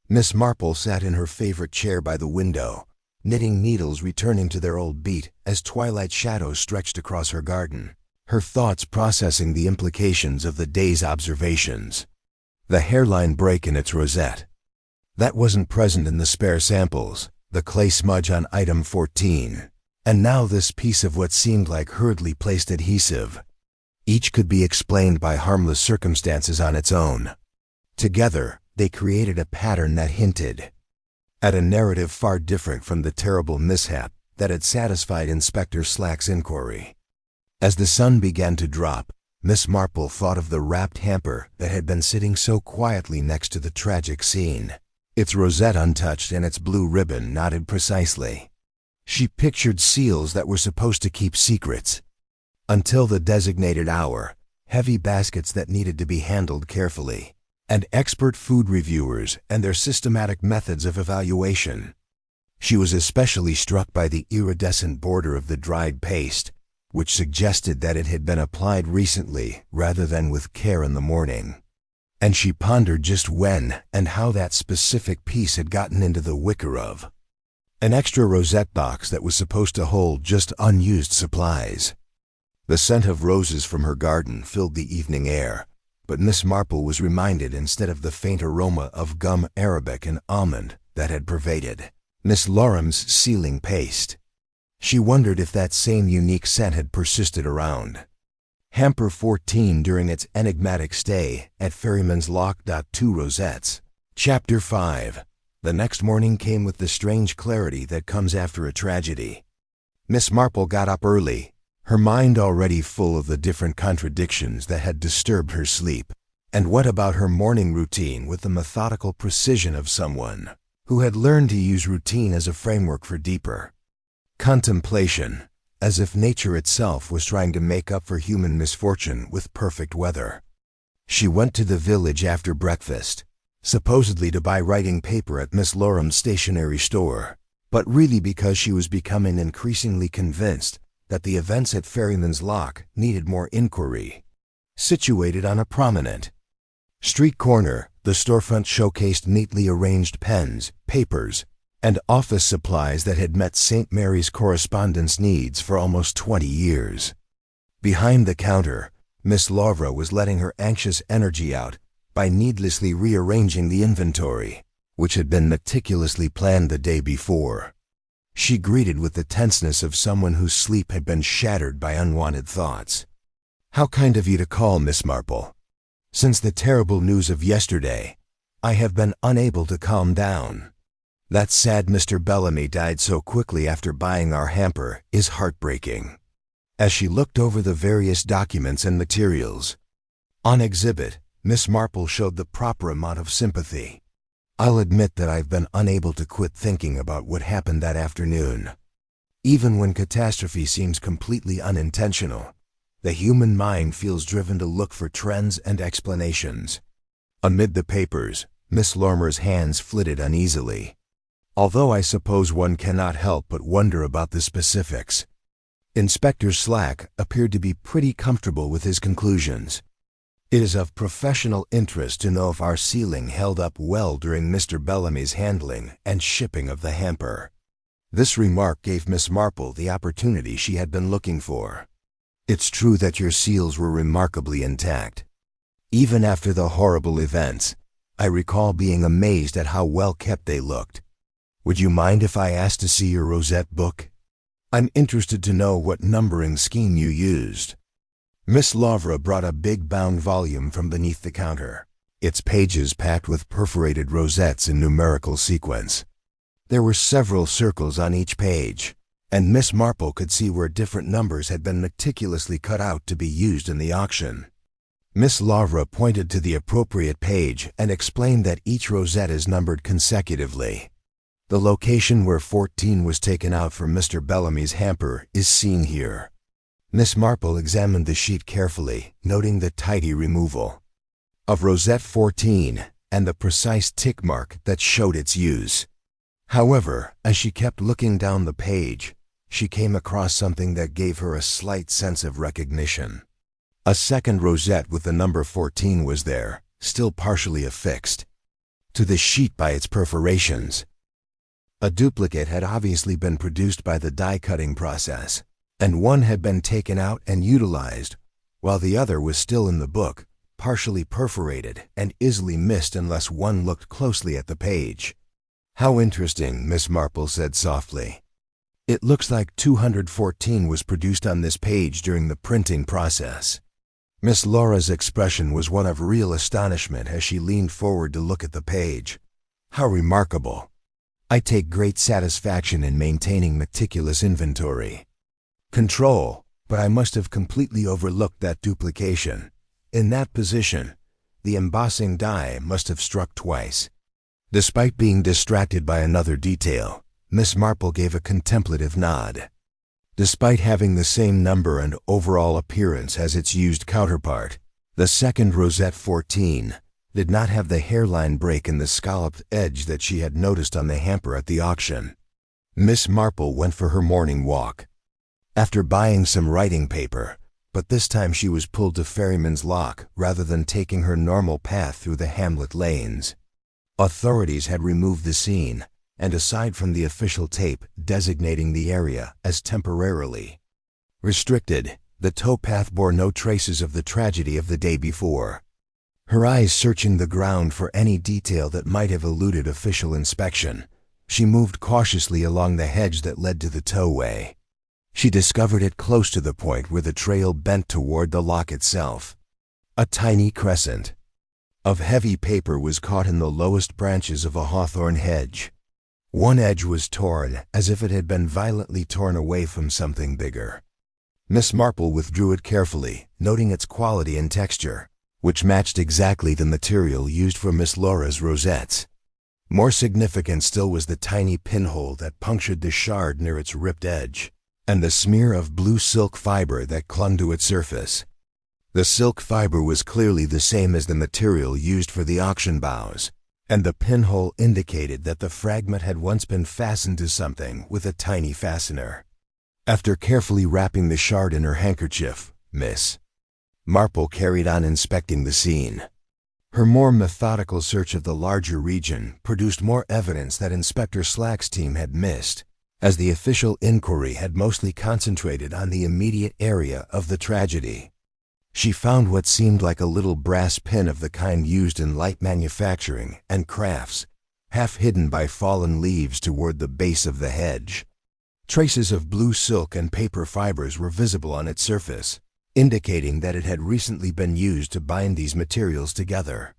Miss Marple sat in her favorite chair by the window, knitting needles returning to their old beat as twilight shadows stretched across her garden, her thoughts processing the implications of the day's observations. The hairline break in its rosette. That wasn't present in the spare samples, the clay smudge on item 14, and now this piece of what seemed like hurriedly placed adhesive. Each could be explained by harmless circumstances on its own. Together, they created a pattern that hinted at a narrative far different from the terrible mishap that had satisfied Inspector Slack's inquiry. As the sun began to drop, Miss Marple thought of the wrapped hamper that had been sitting so quietly next to the tragic scene, its rosette untouched and its blue ribbon knotted precisely. She pictured seals that were supposed to keep secrets. Until the designated hour, heavy baskets that needed to be handled carefully, and expert food reviewers and their systematic methods of evaluation. She was especially struck by the iridescent border of the dried paste, which suggested that it had been applied recently rather than with care in the morning. And she pondered just when and how that specific piece had gotten into the wicker of an extra rosette box that was supposed to hold just unused supplies. The scent of roses from her garden filled the evening air, but Miss Marple was reminded instead of the faint aroma of gum arabic and almond that had pervaded Miss Loram's sealing paste. She wondered if that same unique scent had persisted around Hamper 14 during its enigmatic stay at Ferryman's Lock. 2 Rosettes. Chapter 5. The next morning came with the strange clarity that comes after a tragedy. Miss Marple got up early, her mind already full of the different contradictions that had disturbed her sleep, and went about her morning routine with the methodical precision of someone who had learned to use routine as a framework for deeper contemplation, as if nature itself was trying to make up for human misfortune with perfect weather. She went to the village after breakfast, supposedly to buy writing paper at Miss Loram's stationery store, but really because she was becoming increasingly convinced that the events at Ferryman's Lock needed more inquiry. Situated on a prominent street corner, the storefront showcased neatly arranged pens, papers, and office supplies that had met St. Mary's correspondence needs for almost 20 years. Behind the counter, Miss Lavra was letting her anxious energy out by needlessly rearranging the inventory, which had been meticulously planned the day before. She greeted with the tenseness of someone whose sleep had been shattered by unwanted thoughts. "How kind of you to call, Miss Marple. Since the terrible news of yesterday, I have been unable to calm down. That sad Mr. Bellamy died so quickly after buying our hamper is heartbreaking." As she looked over the various documents and materials on exhibit, Miss Marple showed the proper amount of sympathy. "I'll admit that I've been unable to quit thinking about what happened that afternoon. Even when catastrophe seems completely unintentional, the human mind feels driven to look for trends and explanations." Amid the papers, Miss Lorimer's hands flitted uneasily. "Although I suppose one cannot help but wonder about the specifics." Inspector Slack appeared to be pretty comfortable with his conclusions. "It is of professional interest to know if our sealing held up well during Mr. Bellamy's handling and shipping of the hamper." This remark gave Miss Marple the opportunity she had been looking for. "It's true that your seals were remarkably intact. Even after the horrible events, I recall being amazed at how well kept they looked. Would you mind if I asked to see your rosette book? I'm interested to know what numbering scheme you used." Miss Lavra brought a big bound volume from beneath the counter, its pages packed with perforated rosettes in numerical sequence. There were several circles on each page, and Miss Marple could see where different numbers had been meticulously cut out to be used in the auction. Miss Lavra pointed to the appropriate page and explained that each rosette is numbered consecutively. The location where 14 was taken out from Mr. Bellamy's hamper is seen here. Miss Marple examined the sheet carefully, noting the tidy removal of rosette 14 and the precise tick mark that showed its use. However, as she kept looking down the page, she came across something that gave her a slight sense of recognition. A second rosette with the number 14 was there, still partially affixed to the sheet by its perforations. A duplicate had obviously been produced by the die-cutting process, and one had been taken out and utilized, while the other was still in the book, partially perforated and easily missed unless one looked closely at the page. "How interesting," Miss Marple said softly. "It looks like 214 was produced on this page during the printing process." Miss Laura's expression was one of real astonishment as she leaned forward to look at the page. "How remarkable. I take great satisfaction in maintaining meticulous inventory control, but I must have completely overlooked that duplication. In that position, the embossing die must have struck twice." Despite being distracted by another detail, Miss Marple gave a contemplative nod. Despite having the same number and overall appearance as its used counterpart, the second rosette 14 did not have the hairline break in the scalloped edge that she had noticed on the hamper at the auction. Miss Marple went for her morning walk. After buying some writing paper, but this time she was pulled to Ferryman's Lock rather than taking her normal path through the hamlet lanes. Authorities had removed the scene, and aside from the official tape designating the area as temporarily restricted, the towpath bore no traces of the tragedy of the day before. Her eyes searching the ground for any detail that might have eluded official inspection, she moved cautiously along the hedge that led to the towway. She discovered it close to the point where the trail bent toward the lock itself. A tiny crescent of heavy paper was caught in the lowest branches of a hawthorn hedge. One edge was torn, as if it had been violently torn away from something bigger. Miss Marple withdrew it carefully, noting its quality and texture, which matched exactly the material used for Miss Laura's rosettes. More significant still was the tiny pinhole that punctured the shard near its ripped edge, and the smear of blue silk fiber that clung to its surface. The silk fiber was clearly the same as the material used for the auction bows, and the pinhole indicated that the fragment had once been fastened to something with a tiny fastener. After carefully wrapping the shard in her handkerchief, Miss Marple carried on inspecting the scene. Her more methodical search of the larger region produced more evidence that Inspector Slack's team had missed, as the official inquiry had mostly concentrated on the immediate area of the tragedy. She found what seemed like a little brass pin of the kind used in light manufacturing and crafts, half hidden by fallen leaves toward the base of the hedge. Traces of blue silk and paper fibers were visible on its surface, indicating that it had recently been used to bind these materials together.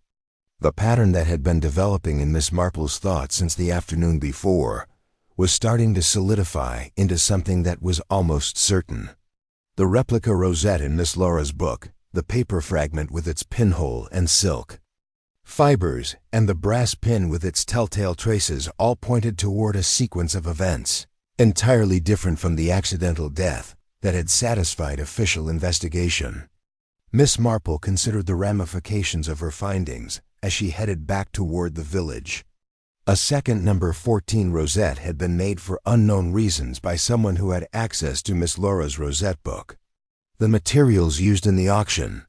The pattern that had been developing in Miss Marple's thoughts since the afternoon before was starting to solidify into something that was almost certain. The replica rosette in Miss Laura's book, the paper fragment with its pinhole and silk fibers, and the brass pin with its telltale traces all pointed toward a sequence of events entirely different from the accidental death that had satisfied official investigation. Miss Marple considered the ramifications of her findings as she headed back toward the village. A second number 14 rosette had been made for unknown reasons by someone who had access to Miss Laura's rosette book. The materials used in the auction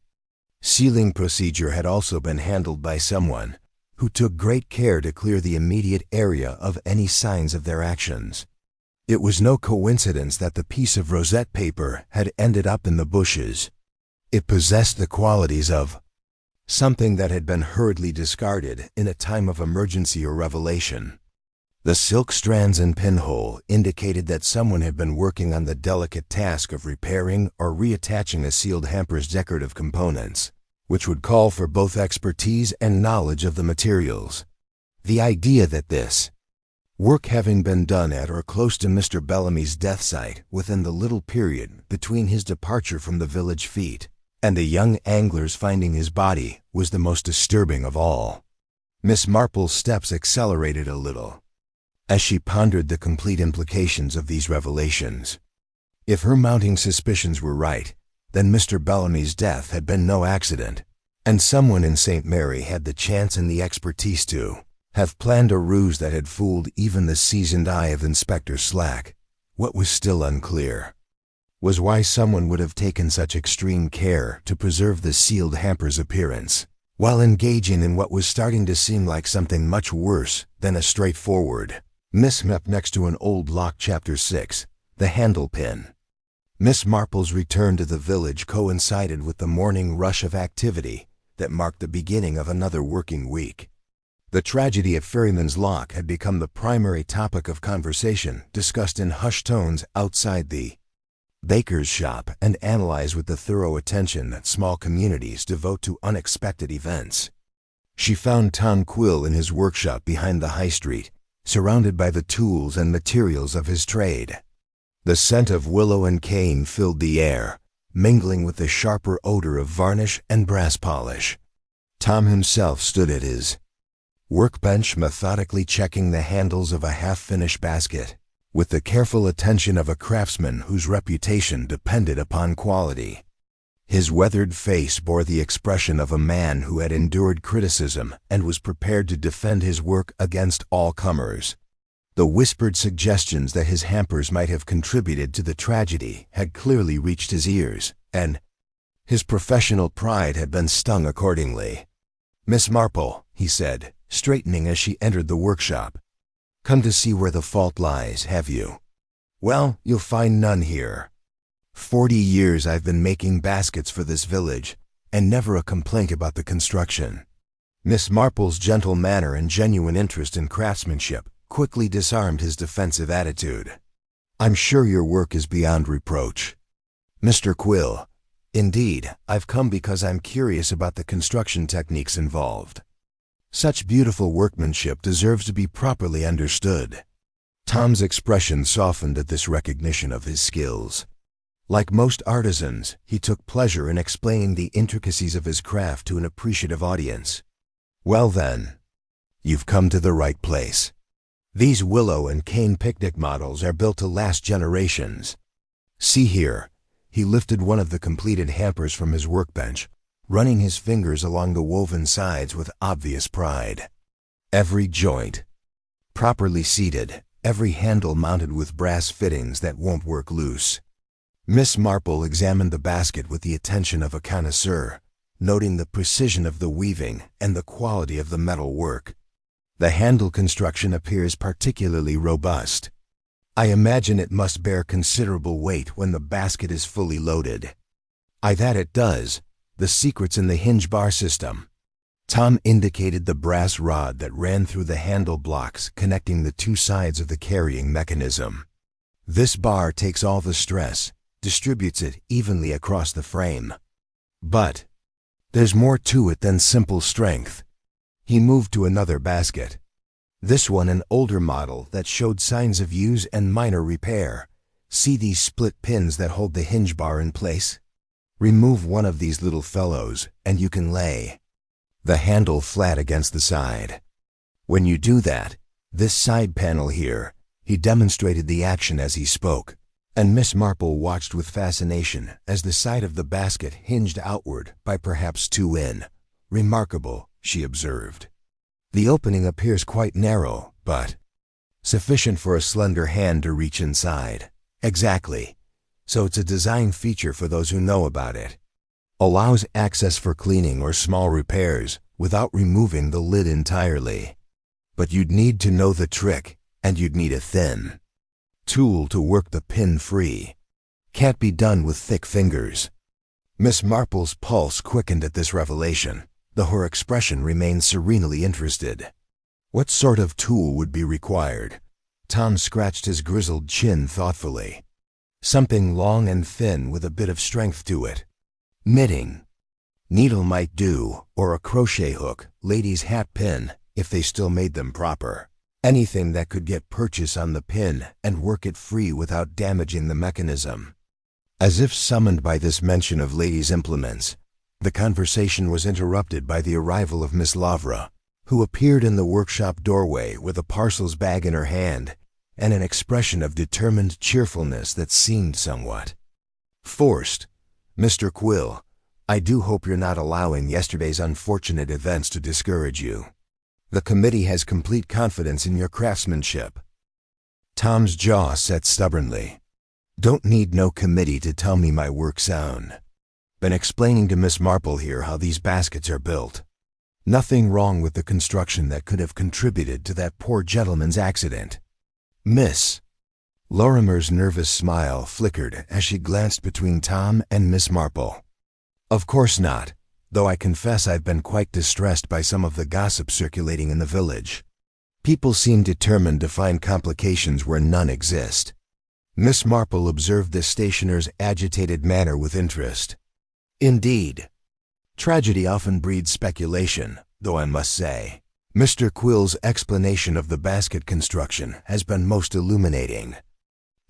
sealing procedure had also been handled by someone who took great care to clear the immediate area of any signs of their actions. It was no coincidence that the piece of rosette paper had ended up in the bushes. It possessed the qualities of something that had been hurriedly discarded in a time of emergency or revelation. The silk strands and pinhole indicated that someone had been working on the delicate task of repairing or reattaching a sealed hamper's decorative components, which would call for both expertise and knowledge of the materials. The idea that this work having been done at or close to Mr. Bellamy's death site within the little period between his departure from the village fete and the young angler's finding his body was the most disturbing of all. Miss Marple's steps accelerated a little as she pondered the complete implications of these revelations. If her mounting suspicions were right, then Mr. Bellamy's death had been no accident, and someone in St. Mary had the chance and the expertise to have planned a ruse that had fooled even the seasoned eye of Inspector Slack. What was still unclear was why someone would have taken such extreme care to preserve the sealed hamper's appearance, while engaging in what was starting to seem like something much worse than a straightforward mishap next to an old lock. Chapter 6, The Handle Pin. Miss Marple's return to the village coincided with the morning rush of activity that marked the beginning of another working week. The tragedy at Ferryman's Lock had become the primary topic of conversation, discussed in hushed tones outside the baker's shop and analyzed with the thorough attention that small communities devote to unexpected events. She found Tom Quill in his workshop behind the high street, surrounded by the tools and materials of his trade. The scent of willow and cane filled the air, mingling with the sharper odor of varnish and brass polish. Tom himself stood at his workbench, methodically checking the handles of a half-finished basket, with the careful attention of a craftsman whose reputation depended upon quality. His weathered face bore the expression of a man who had endured criticism and was prepared to defend his work against all comers. The whispered suggestions that his hampers might have contributed to the tragedy had clearly reached his ears, and his professional pride had been stung accordingly. "Miss Marple," he said, straightening as she entered the workshop. "Come to see where the fault lies, have you? Well, you'll find none here. 40 years I've been making baskets for this village, and never a complaint about the construction." Miss Marple's gentle manner and genuine interest in craftsmanship quickly disarmed his defensive attitude. "I'm sure your work is beyond reproach, Mr. Quill. Indeed, I've come because I'm curious about the construction techniques involved. Such beautiful workmanship deserves to be properly understood." Tom's expression softened at this recognition of his skills. Like most artisans, he took pleasure in explaining the intricacies of his craft to an appreciative audience. "Well then, you've come to the right place. These willow and cane picnic models are built to last generations. See here." He lifted one of the completed hampers from his workbench, running his fingers along the woven sides with obvious pride. Every joint properly seated, every handle mounted with brass fittings that won't work loose. Miss Marple examined the basket with the attention of a connoisseur, noting the precision of the weaving and the quality of the metal work. "The handle construction appears particularly robust. I imagine it must bear considerable weight when the basket is fully loaded." "Aye, that it does. The secret's in the hinge bar system." Tom indicated the brass rod that ran through the handle blocks connecting the two sides of the carrying mechanism. This bar takes all the stress, distributes it evenly across the frame. But there's more to it than simple strength. He moved to another basket. This one an older model that showed signs of use and minor repair. See these split pins that hold the hinge bar in place? Remove one of these little fellows and you can lay the handle flat against the side. When you do that, this side panel here, he demonstrated the action as he spoke, and Miss Marple watched with fascination as the side of the basket hinged outward by perhaps 2 in. Remarkable, she observed. The opening appears quite narrow, but sufficient for a slender hand to reach inside. Exactly. So it's a design feature for those who know about it. Allows access for cleaning or small repairs without removing the lid entirely. But you'd need to know the trick, and you'd need a thin tool to work the pin free. Can't be done with thick fingers. Miss Marple's pulse quickened at this revelation, though her expression remained serenely interested. What sort of tool would be required? Tom scratched his grizzled chin thoughtfully. Something long and thin with a bit of strength to it. Knitting. Needle might do, or a crochet hook, ladies' hat pin, if they still made them proper. Anything that could get purchase on the pin and work it free without damaging the mechanism. As if summoned by this mention of ladies' implements, the conversation was interrupted by the arrival of Miss Lavra, who appeared in the workshop doorway with a parcels bag in her hand and an expression of determined cheerfulness that seemed somewhat forced. Mr. Quill, I do hope you're not allowing yesterday's unfortunate events to discourage you. The committee has complete confidence in your craftsmanship. Tom's jaw set stubbornly. Don't need no committee to tell me my work's sound. Been explaining to Miss Marple here how these baskets are built. Nothing wrong with the construction that could have contributed to that poor gentleman's accident. Miss Lorimer's nervous smile flickered as she glanced between Tom and Miss Marple. Of course not, though I confess I've been quite distressed by some of the gossip circulating in the village. People seem determined to find complications where none exist. Miss Marple observed the stationer's agitated manner with interest. Indeed. Tragedy often breeds speculation, though I must say, Mr. Quill's explanation of the basket construction has been most illuminating.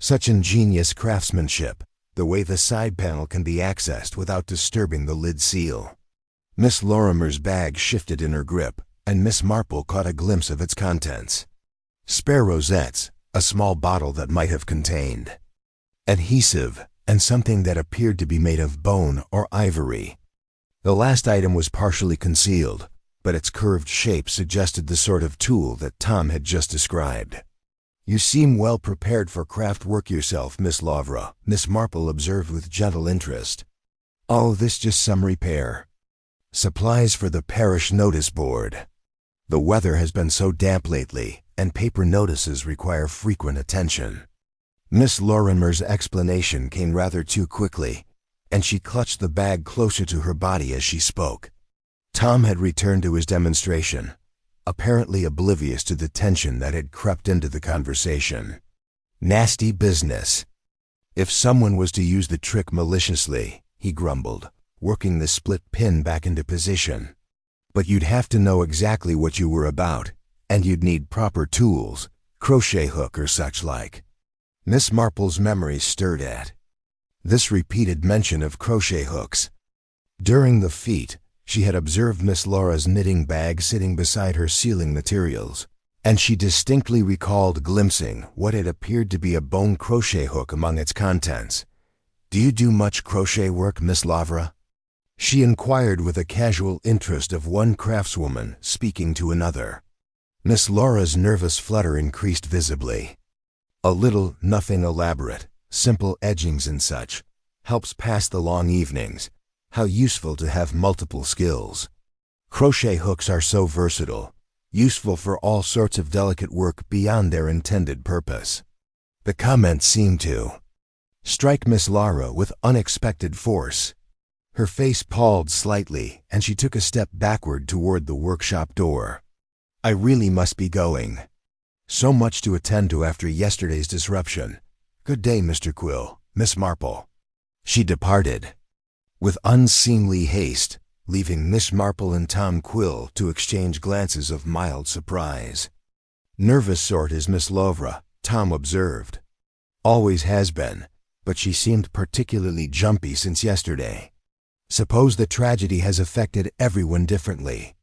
Such ingenious craftsmanship, the way the side panel can be accessed without disturbing the lid seal. Miss Lorimer's bag shifted in her grip, and Miss Marple caught a glimpse of its contents. Spare rosettes, a small bottle that might have contained adhesive, and something that appeared to be made of bone or ivory. The last item was partially concealed, but its curved shape suggested the sort of tool that Tom had just described. You seem well prepared for craft work yourself, Miss Lavra, Miss Marple observed with gentle interest. Oh, this just some repair. Supplies for the parish notice board. The weather has been so damp lately, and paper notices require frequent attention. Miss Lorimer's explanation came rather too quickly, and she clutched the bag closer to her body as she spoke. Tom had returned to his demonstration, apparently oblivious to the tension that had crept into the conversation. Nasty business. If someone was to use the trick maliciously, he grumbled, working the split pin back into position. But you'd have to know exactly what you were about, and you'd need proper tools, crochet hook or such like. Miss Marple's memory stirred at this repeated mention of crochet hooks. During the feat, she had observed Miss Laura's knitting bag sitting beside her sealing materials, and she distinctly recalled glimpsing what had appeared to be a bone crochet hook among its contents. Do you do much crochet work, Miss Lavra? She inquired with a casual interest of one craftswoman speaking to another. Miss Laura's nervous flutter increased visibly. A little, nothing elaborate, simple edgings and such, helps pass the long evenings. How useful to have multiple skills. Crochet hooks are so versatile, useful for all sorts of delicate work beyond their intended purpose. The comment seemed to strike Miss Lara with unexpected force. Her face palled slightly, and she took a step backward toward the workshop door. "I really must be going. So much to attend to after yesterday's disruption. Good day, Mr. Quill, Miss Marple." She departed with unseemly haste, leaving Miss Marple and Tom Quill to exchange glances of mild surprise. "Nervous sort is Miss Lovra," Tom observed. "Always has been, but she seemed particularly jumpy since yesterday. Suppose the tragedy has affected everyone differently."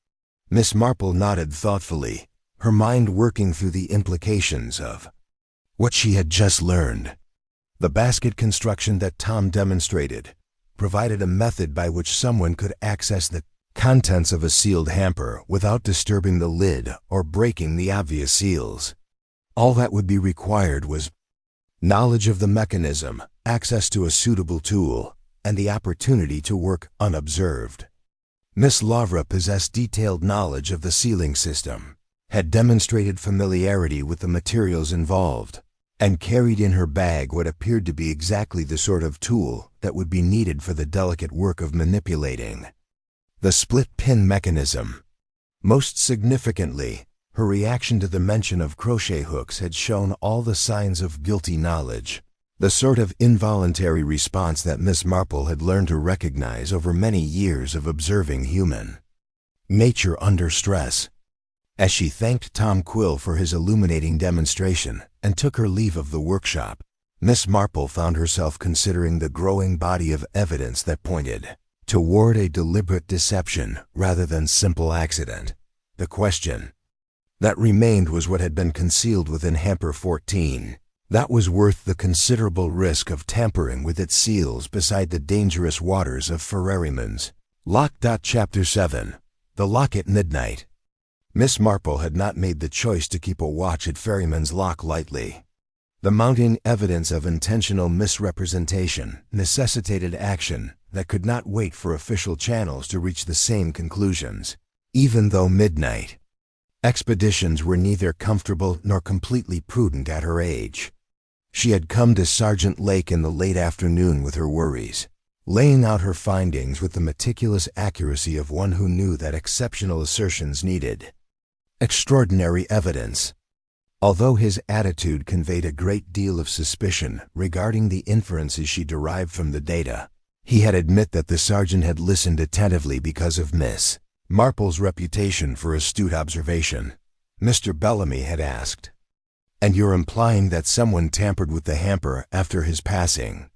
Miss Marple nodded thoughtfully, her mind working through the implications of what she had just learned. The basket construction that Tom demonstrated provided a method by which someone could access the contents of a sealed hamper without disturbing the lid or breaking the obvious seals. All that would be required was knowledge of the mechanism, access to a suitable tool, and the opportunity to work unobserved. Miss Lovra possessed detailed knowledge of the sealing system, had demonstrated familiarity with the materials involved, and carried in her bag what appeared to be exactly the sort of tool that would be needed for the delicate work of manipulating the split-pin mechanism. Most significantly, her reaction to the mention of crochet hooks had shown all the signs of guilty knowledge, the sort of involuntary response that Miss Marple had learned to recognize over many years of observing human nature under stress. As she thanked Tom Quill for his illuminating demonstration and took her leave of the workshop, Miss Marple found herself considering the growing body of evidence that pointed toward a deliberate deception rather than simple accident. The question that remained was what had been concealed within hamper 14. That was worth the considerable risk of tampering with its seals beside the dangerous waters of Ferrariman's Lock. Chapter 7. The Lock at Midnight. Miss Marple had not made the choice to keep a watch at Ferryman's Lock lightly. The mounting evidence of intentional misrepresentation necessitated action that could not wait for official channels to reach the same conclusions, even though midnight expeditions were neither comfortable nor completely prudent at her age. She had come to Sergeant Lake in the late afternoon with her worries, laying out her findings with the meticulous accuracy of one who knew that exceptional assertions needed extraordinary evidence. Although his attitude conveyed a great deal of suspicion regarding the inferences she derived from the data, he had admitted that the sergeant had listened attentively because of Miss Marple's reputation for astute observation. Mr. Bellamy had asked, "And you're implying that someone tampered with the hamper after his passing?"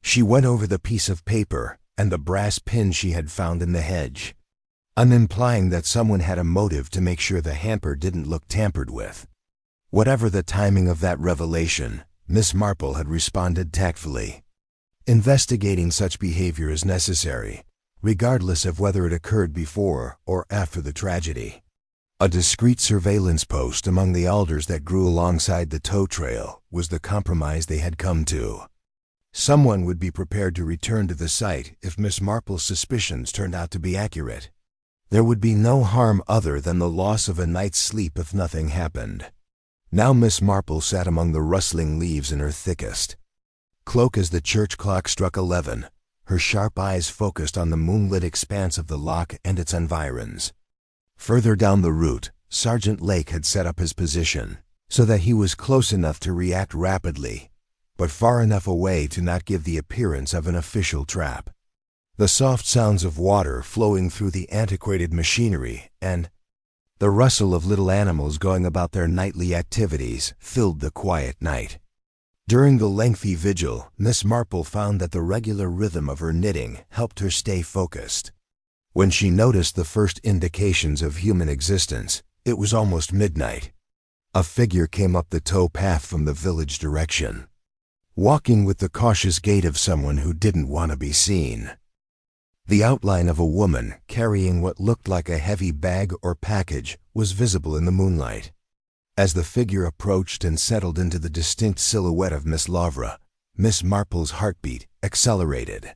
She went over the piece of paper and the brass pin she had found in the hedge. "I'm implying that someone had a motive to make sure the hamper didn't look tampered with." Whatever the timing of that revelation, Miss Marple had responded tactfully. Investigating such behavior is necessary, regardless of whether it occurred before or after the tragedy. A discreet surveillance post among the alders that grew alongside the tow trail was the compromise they had come to. Someone would be prepared to return to the site if Miss Marple's suspicions turned out to be accurate. There would be no harm other than the loss of a night's sleep if nothing happened. Now Miss Marple sat among the rustling leaves in her thickest cloak as the church clock struck 11, her sharp eyes focused on the moonlit expanse of the lock and its environs. Further down the route, Sergeant Lake had set up his position, so that he was close enough to react rapidly, but far enough away to not give the appearance of an official trap. The soft sounds of water flowing through the antiquated machinery and the rustle of little animals going about their nightly activities filled the quiet night. During the lengthy vigil, Miss Marple found that the regular rhythm of her knitting helped her stay focused. When she noticed the first indications of human existence, it was almost midnight. A figure came up the tow path from the village direction, walking with the cautious gait of someone who didn't want to be seen. The outline of a woman carrying what looked like a heavy bag or package was visible in the moonlight. As the figure approached and settled into the distinct silhouette of Miss Lovra, Miss Marple's heartbeat accelerated.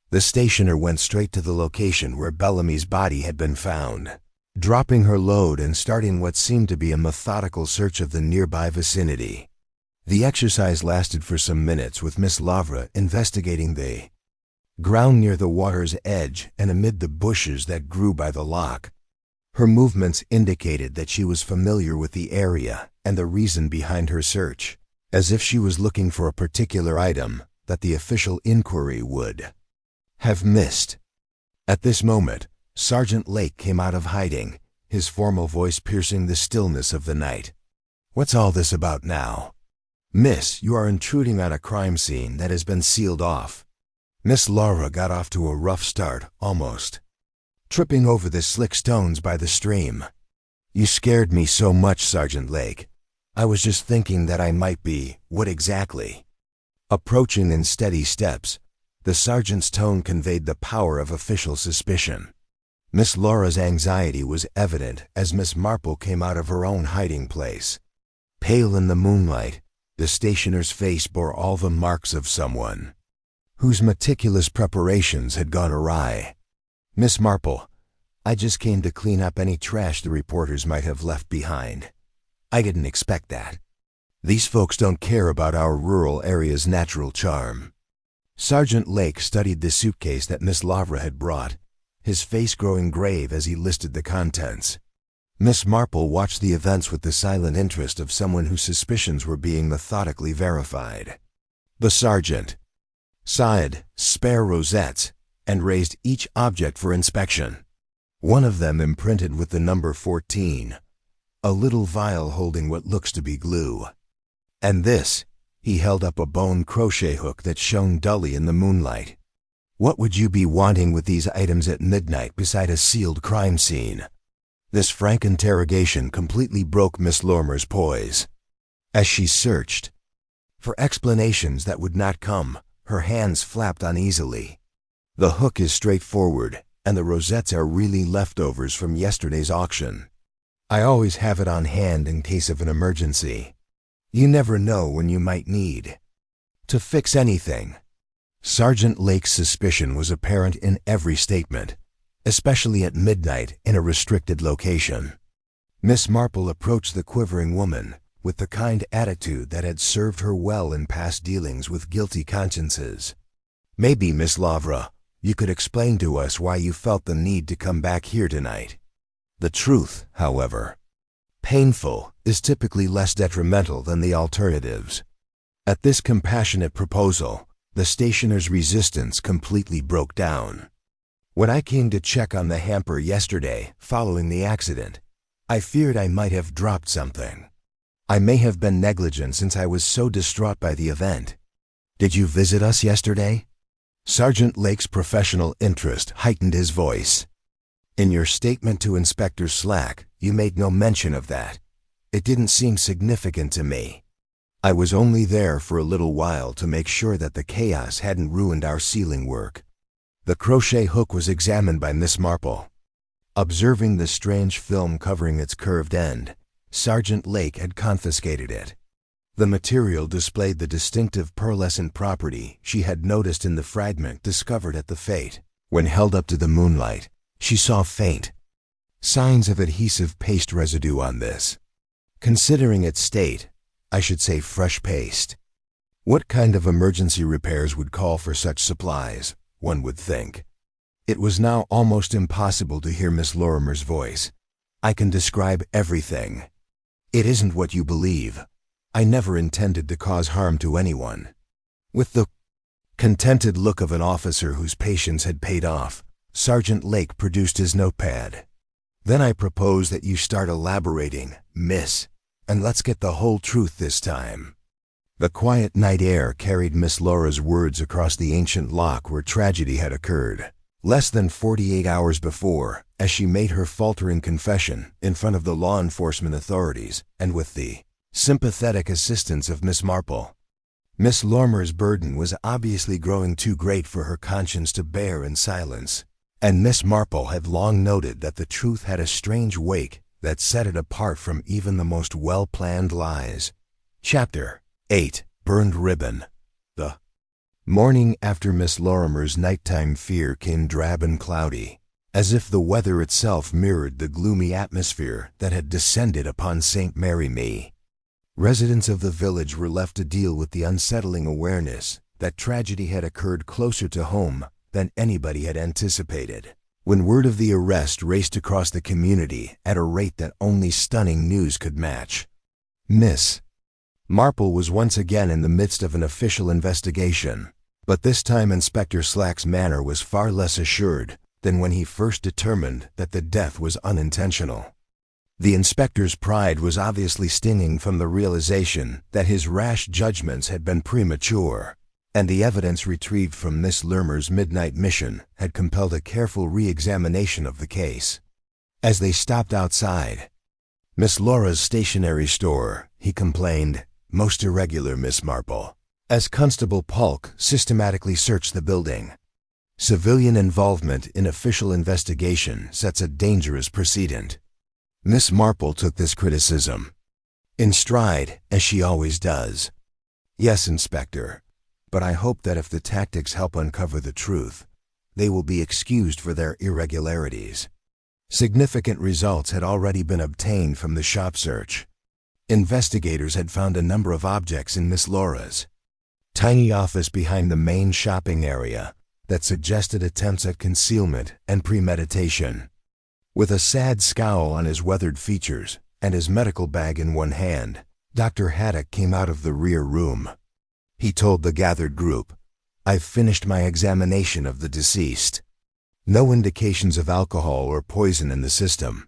The stationer went straight to the location where Bellamy's body had been found, dropping her load and starting what seemed to be a methodical search of the nearby vicinity. The exercise lasted for some minutes with Miss Lovra investigating the ground near the water's edge and amid the bushes that grew by the loch. Her movements indicated that she was familiar with the area and the reason behind her search, as if she was looking for a particular item that the official inquiry would have missed. At this moment, Sergeant Lake came out of hiding, his formal voice piercing the stillness of the night. "What's all this about now?" "Miss, you are intruding on a crime scene that has been sealed off." Miss Laura got off to a rough start, almost tripping over the slick stones by the stream. "You scared me so much, Sergeant Lake. I was just thinking that I might be, what exactly?" Approaching in steady steps, the sergeant's tone conveyed the power of official suspicion. Miss Laura's anxiety was evident as Miss Marple came out of her own hiding place. Pale in the moonlight, the stationer's face bore all the marks of someone whose meticulous preparations had gone awry. "Miss Marple, I just came to clean up any trash the reporters might have left behind. I didn't expect that. These folks don't care about our rural area's natural charm." Sergeant Lake studied the suitcase that Miss Laura had brought, his face growing grave as he listed the contents. Miss Marple watched the events with the silent interest of someone whose suspicions were being methodically verified. The sergeant sighed, spare rosettes, and raised each object for inspection. One of them imprinted with the number 14, a little vial holding what looks to be glue. "And this," he held up a bone crochet hook that shone dully in the moonlight. "What would you be wanting with these items at midnight beside a sealed crime scene?" This frank interrogation completely broke Miss Lorimer's poise. As she searched for explanations that would not come, her hands flapped uneasily. "The hook is straightforward, and the rosettes are really leftovers from yesterday's auction. I always have it on hand in case of an emergency. You never know when you might need to fix anything." Sergeant Lake's suspicion was apparent in every statement, especially at midnight in a restricted location. Miss Marple approached the quivering woman with the kind attitude that had served her well in past dealings with guilty consciences. "Maybe, Miss Laura, you could explain to us why you felt the need to come back here tonight. The truth, however, painful, is typically less detrimental than the alternatives." At this compassionate proposal, the stationer's resistance completely broke down. "When I came to check on the hamper yesterday, following the accident, I feared I might have dropped something. I may have been negligent since I was so distraught by the event. Did you visit us yesterday?" Sergeant Lake's professional interest heightened his voice. "In your statement to Inspector Slack, you made no mention of that. It didn't seem significant to me. I was only there for a little while to make sure that the chaos hadn't ruined our sealing work." The crochet hook was examined by Miss Marple. Observing the strange film covering its curved end, Sergeant Lake had confiscated it. The material displayed the distinctive pearlescent property she had noticed in the fragment discovered at the fete. When held up to the moonlight, she saw faint signs of adhesive paste residue on this. Considering its state, I should say fresh paste. What kind of emergency repairs would call for such supplies, one would think. It was now almost impossible to hear Miss Lorimer's voice. "I can describe everything. It isn't what you believe. I never intended to cause harm to anyone." With the contented look of an officer whose patience had paid off, Sergeant Lake produced his notepad. "Then I propose that you start elaborating, miss, and let's get the whole truth this time." The quiet night air carried Miss Laura's words across the ancient loch where tragedy had occurred. Less than 48 hours before, as she made her faltering confession in front of the law enforcement authorities and with the sympathetic assistance of Miss Marple. Miss Lorimer's burden was obviously growing too great for her conscience to bear in silence, and Miss Marple had long noted that the truth had a strange wake that set it apart from even the most well-planned lies. Chapter 8. Burned Ribbon. The morning after Miss Lorimer's nighttime fear came drab and cloudy, as if the weather itself mirrored the gloomy atmosphere that had descended upon St. Mary Me. Residents of the village were left to deal with the unsettling awareness that tragedy had occurred closer to home than anybody had anticipated. When word of the arrest raced across the community at a rate that only stunning news could match. Miss Marple was once again in the midst of an official investigation, but this time Inspector Slack's manner was far less assured than when he first determined that the death was unintentional. The inspector's pride was obviously stinging from the realization that his rash judgments had been premature, and the evidence retrieved from Miss Lermer's midnight mission had compelled a careful re-examination of the case. As they stopped outside Miss Laura's stationery store, he complained, "Most irregular, Miss Marple," as Constable Polk systematically searched the building. Civilian involvement in official investigation sets a dangerous precedent. Miss Marple took this criticism in stride, as she always does. "Yes, Inspector, but I hope that if the tactics help uncover the truth, they will be excused for their irregularities." Significant results had already been obtained from the shop search. Investigators had found a number of objects in Miss Laura's tiny office behind the main shopping area that suggested attempts at concealment and premeditation. With a sad scowl on his weathered features and his medical bag in one hand, Dr. Haddock came out of the rear room. He told the gathered group, "I've finished my examination of the deceased. No indications of alcohol or poison in the system.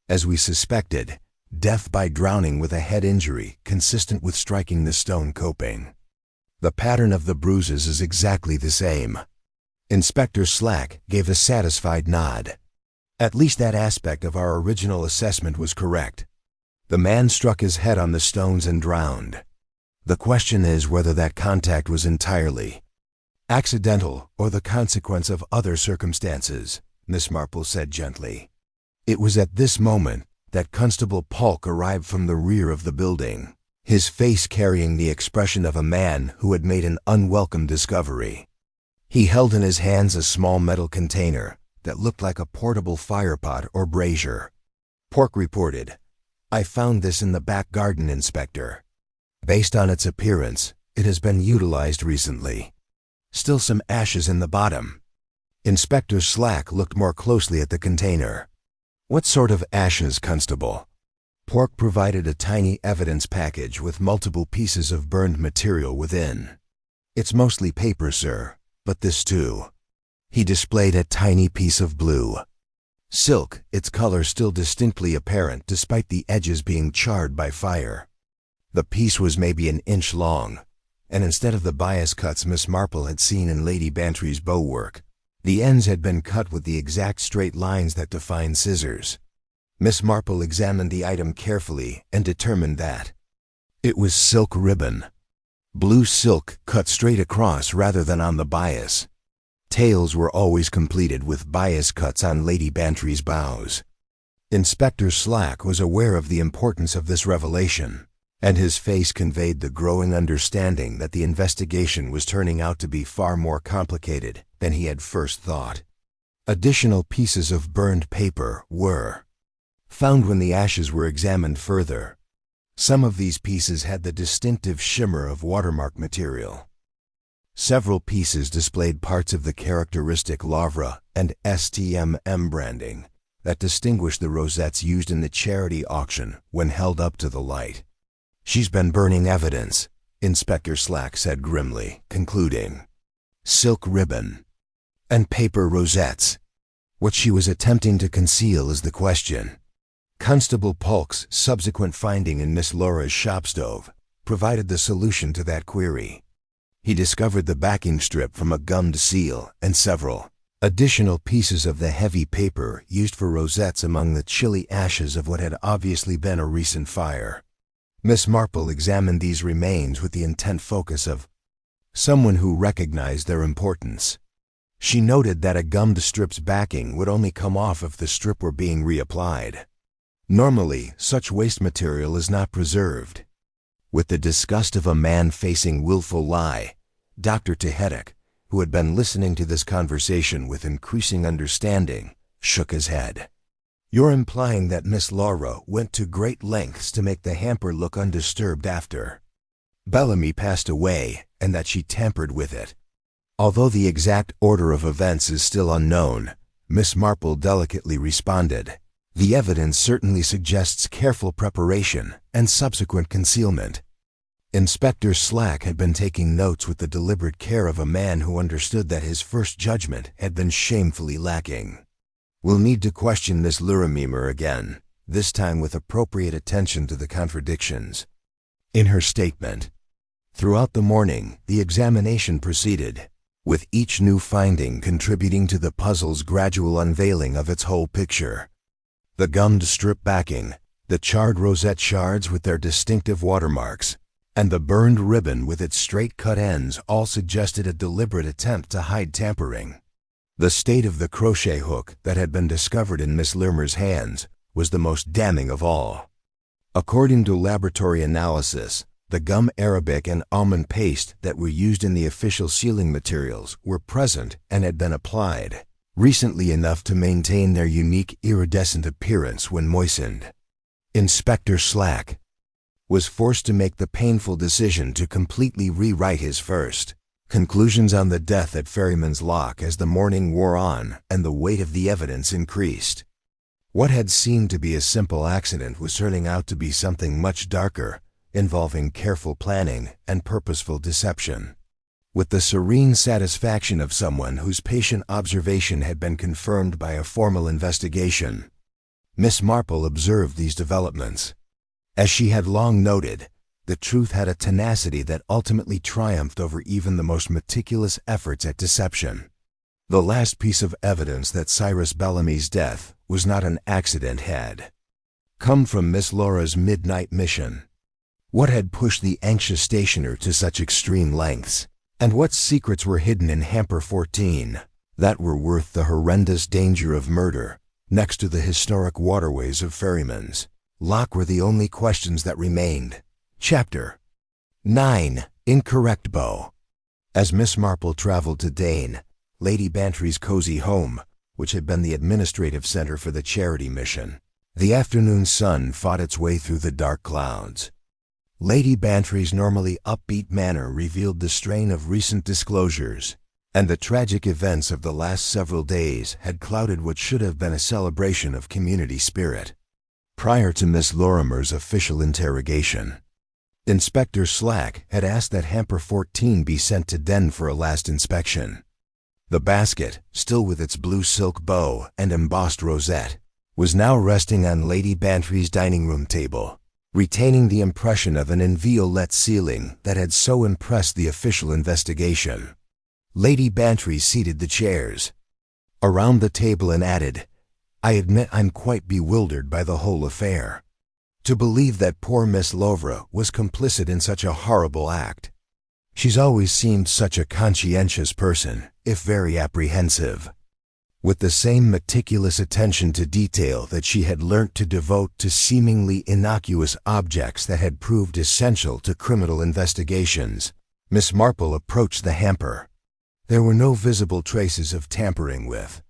As we suspected, death by drowning with a head injury consistent with striking the stone coping. The pattern of the bruises is exactly the same." Inspector Slack gave a satisfied nod. At least that aspect of our original assessment was correct. The man struck his head on the stones and drowned. The question is whether that contact was entirely accidental or the consequence of other circumstances, Miss Marple said gently. It was at this moment that Constable Polk arrived from the rear of the building, his face carrying the expression of a man who had made an unwelcome discovery. He held in his hands a small metal container that looked like a portable firepot or brazier. Polk reported, "I found this in the back garden, Inspector. Based on its appearance, it has been utilized recently. Still some ashes in the bottom." Inspector Slack looked more closely at the container. "What sort of ashes, Constable?" Polk provided a tiny evidence package with multiple pieces of burned material within. "It's mostly paper, sir, but this too." He displayed a tiny piece of blue silk, its color still distinctly apparent despite the edges being charred by fire. The piece was maybe an inch long, and instead of the bias cuts Miss Marple had seen in Lady Bantry's bow work, the ends had been cut with the exact straight lines that define scissors. Miss Marple examined the item carefully and determined that it was silk ribbon. Blue silk cut straight across rather than on the bias. Tails were always completed with bias cuts on Lady Bantry's bows. Inspector Slack was aware of the importance of this revelation, and his face conveyed the growing understanding that the investigation was turning out to be far more complicated than he had first thought. Additional pieces of burned paper were found when the ashes were examined further. Some of these pieces had the distinctive shimmer of watermark material. Several pieces displayed parts of the characteristic Lavra and STMM branding that distinguished the rosettes used in the charity auction when held up to the light. "She's been burning evidence," Inspector Slack said grimly, concluding. "Silk ribbon and paper rosettes. What she was attempting to conceal is the question." Constable Polk's subsequent finding in Miss Laura's shop stove provided the solution to that query. He discovered the backing strip from a gummed seal and several additional pieces of the heavy paper used for rosettes among the chilly ashes of what had obviously been a recent fire. Miss Marple examined these remains with the intent focus of someone who recognized their importance. She noted that a gummed strip's backing would only come off if the strip were being reapplied. Normally, such waste material is not preserved. With the disgust of a man facing willful lie, Dr. Haddock, who had been listening to this conversation with increasing understanding, shook his head. "You're implying that Miss Laura went to great lengths to make the hamper look undisturbed after Bellamy passed away, and that she tampered with it." Although the exact order of events is still unknown, Miss Marple delicately responded, "The evidence certainly suggests careful preparation and subsequent concealment." Inspector Slack had been taking notes with the deliberate care of a man who understood that his first judgment had been shamefully lacking. "We'll need to question Miss Lurimer again, this time with appropriate attention to the contradictions." In her statement, throughout the morning, the examination proceeded, with each new finding contributing to the puzzle's gradual unveiling of its whole picture. The gummed strip backing, the charred rosette shards with their distinctive watermarks, and the burned ribbon with its straight-cut ends all suggested a deliberate attempt to hide tampering. The state of the crochet hook that had been discovered in Miss Lurimer's hands was the most damning of all. According to laboratory analysis, the gum arabic and almond paste that were used in the official sealing materials were present and had been applied recently enough to maintain their unique iridescent appearance when moistened. Inspector Slack was forced to make the painful decision to completely rewrite his first conclusions on the death at Ferryman's Lock as the morning wore on and the weight of the evidence increased. What had seemed to be a simple accident was turning out to be something much darker, involving careful planning and purposeful deception. With the serene satisfaction of someone whose patient observation had been confirmed by a formal investigation, Miss Marple observed these developments. As she had long noted, the truth had a tenacity that ultimately triumphed over even the most meticulous efforts at deception. The last piece of evidence that Cyrus Bellamy's death was not an accident had come from Miss Laura's midnight mission. What had pushed the anxious stationer to such extreme lengths, and what secrets were hidden in hamper 14 that were worth the horrendous danger of murder next to the historic waterways of Ferryman's Lock were the only questions that remained. Chapter 9. Incorrect Bow. As Miss Marple traveled to Dane, Lady Bantry's cozy home, which had been the administrative center for the charity mission, the afternoon sun fought its way through the dark clouds. Lady Bantry's normally upbeat manner revealed the strain of recent disclosures, and the tragic events of the last several days had clouded what should have been a celebration of community spirit. Prior to Miss Lorimer's official interrogation, Inspector Slack had asked that hamper 14 be sent to Den for a last inspection. The basket, still with its blue silk bow and embossed rosette, was now resting on Lady Bantry's dining room table, retaining the impression of an inviolate ceiling that had so impressed the official investigation. Lady Bantry seated the chairs around the table and added, "I admit I'm quite bewildered by the whole affair. To believe that poor Miss Lovra was complicit in such a horrible act. She's always seemed such a conscientious person, if very apprehensive." With the same meticulous attention to detail that she had learnt to devote to seemingly innocuous objects that had proved essential to criminal investigations, Miss Marple approached the hamper. There were no visible traces of tampering with.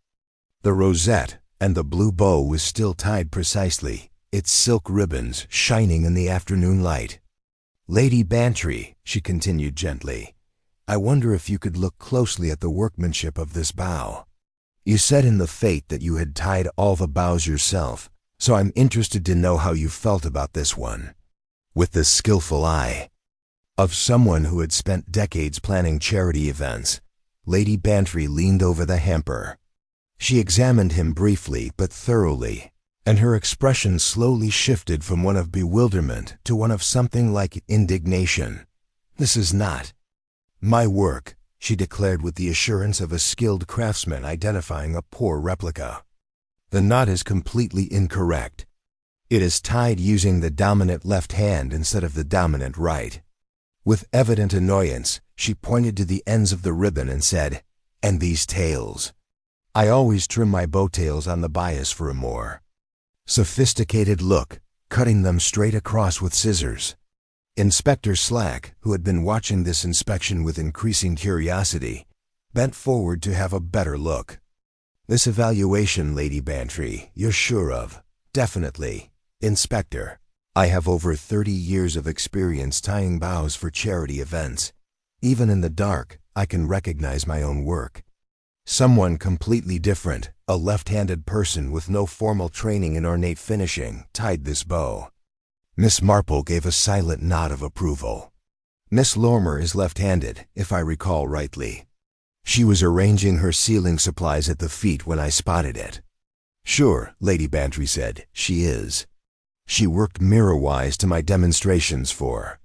The rosette and the blue bow was still tied precisely, its silk ribbons shining in the afternoon light. "Lady Bantry," she continued gently, "I wonder if you could look closely at the workmanship of this bow. You said in the fate that you had tied all the bows yourself, so I'm interested to know how you felt about this one." With the skillful eye of someone who had spent decades planning charity events, Lady Bantry leaned over the hamper. She examined him briefly but thoroughly, and her expression slowly shifted from one of bewilderment to one of something like indignation. "This is not my work," she declared with the assurance of a skilled craftsman identifying a poor replica. "The knot is completely incorrect. It is tied using the dominant left hand instead of the dominant right." With evident annoyance, she pointed to the ends of the ribbon and said, "And these tails? I always trim my bow tails on the bias for a more sophisticated look, cutting them straight across with scissors." Inspector Slack, who had been watching this inspection with increasing curiosity, bent forward to have a better look. "This evaluation, Lady Bantry, you're sure of?" "Definitely, Inspector. I have over 30 years of experience tying bows for charity events. Even in the dark, I can recognize my own work. Someone completely different, a left-handed person with no formal training in ornate finishing, tied this bow. Miss Marple gave a silent nod of approval. Miss Lorimer is left-handed, if I recall rightly. She was arranging her sealing supplies at the feet when I spotted it. Sure, Lady Bantry said, she is. She worked mirror-wise to my demonstrations for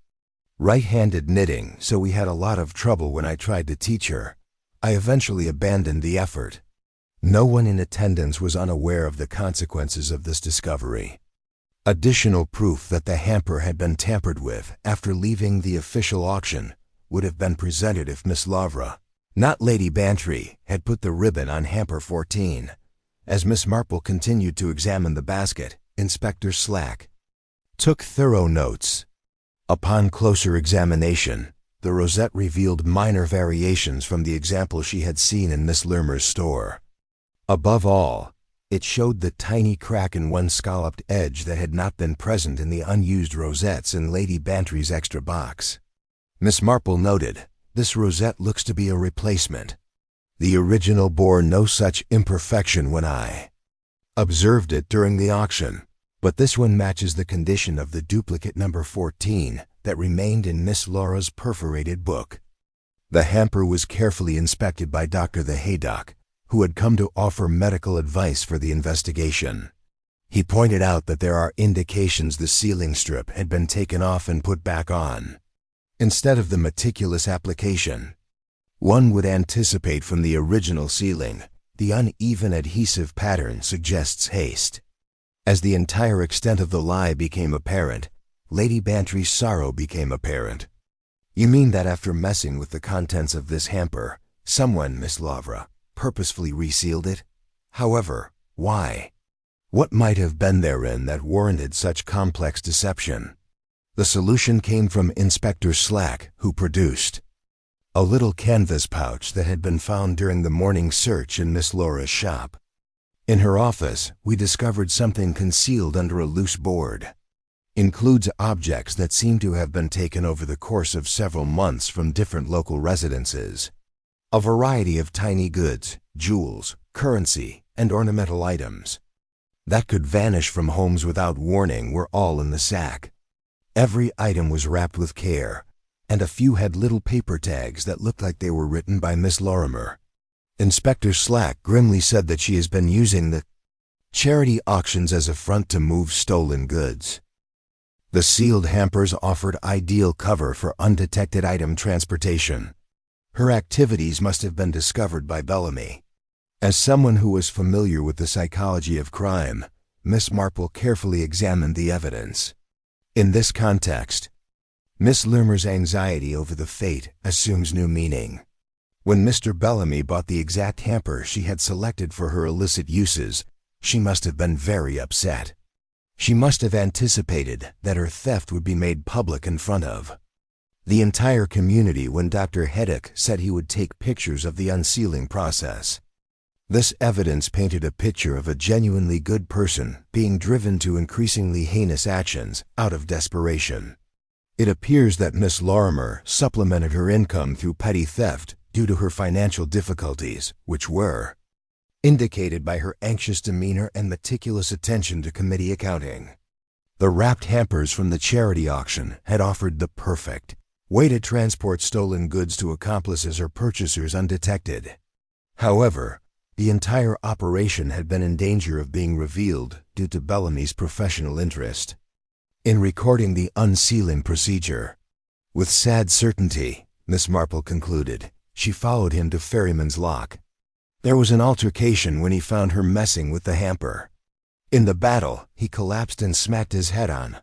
right-handed knitting, so we had a lot of trouble when I tried to teach her. I eventually abandoned the effort. No one in attendance was unaware of the consequences of this discovery. Additional proof that the hamper had been tampered with after leaving the official auction would have been presented if Miss Lavra, not Lady Bantry, had put the ribbon on hamper 14. As Miss Marple continued to examine the basket, Inspector Slack took thorough notes. Upon closer examination, the rosette revealed minor variations from the example she had seen in Miss Lorimer's store. Above all, it showed the tiny crack in one scalloped edge that had not been present in the unused rosettes in Lady Bantry's extra box. Miss Marple noted, "This rosette looks to be a replacement. The original bore no such imperfection when I observed it during the auction, but this one matches the condition of the duplicate number 14 that remained in Miss Laura's perforated book." The hamper was carefully inspected by Dr. the Haydock, who had come to offer medical advice for the investigation. He pointed out that there are indications the sealing strip had been taken off and put back on, instead of the meticulous application one would anticipate from the original sealing. The uneven adhesive pattern suggests haste. As the entire extent of the lie became apparent, Lady Bantry's sorrow became apparent. "You mean that after messing with the contents of this hamper, someone, Miss Lavra, purposefully resealed it? However, why? What might have been therein that warranted such complex deception?" The solution came from Inspector Slack, who produced a little canvas pouch that had been found during the morning search in Miss Laura's shop. In her office, we discovered something concealed under a loose board. Includes objects that seem to have been taken over the course of several months from different local residences. A variety of tiny goods, jewels, currency, and ornamental items that could vanish from homes without warning were all in the sack. Every item was wrapped with care, and a few had little paper tags that looked like they were written by Miss Lorimer. Inspector Slack grimly said that she has been using the charity auctions as a front to move stolen goods. The sealed hampers offered ideal cover for undetected item transportation. Her activities must have been discovered by Bellamy. As someone who was familiar with the psychology of crime, Miss Marple carefully examined the evidence. In this context, Miss Lorimer's anxiety over the fate assumes new meaning. When Mr. Bellamy bought the exact hamper she had selected for her illicit uses, she must have been very upset. She must have anticipated that her theft would be made public in front of the entire community when Dr. Haydock said he would take pictures of the unsealing process. This evidence painted a picture of a genuinely good person being driven to increasingly heinous actions out of desperation. It appears that Miss Lorimer supplemented her income through petty theft due to her financial difficulties, which were indicated by her anxious demeanor and meticulous attention to committee accounting. The wrapped hampers from the charity auction had offered the perfect way to transport stolen goods to accomplices or purchasers undetected. However, the entire operation had been in danger of being revealed due to Bellamy's professional interest in recording the unsealing procedure. With sad certainty, Miss Marple concluded, she followed him to Ferryman's Lock. There was an altercation when he found her messing with the hamper. In the battle, he collapsed and smacked his head on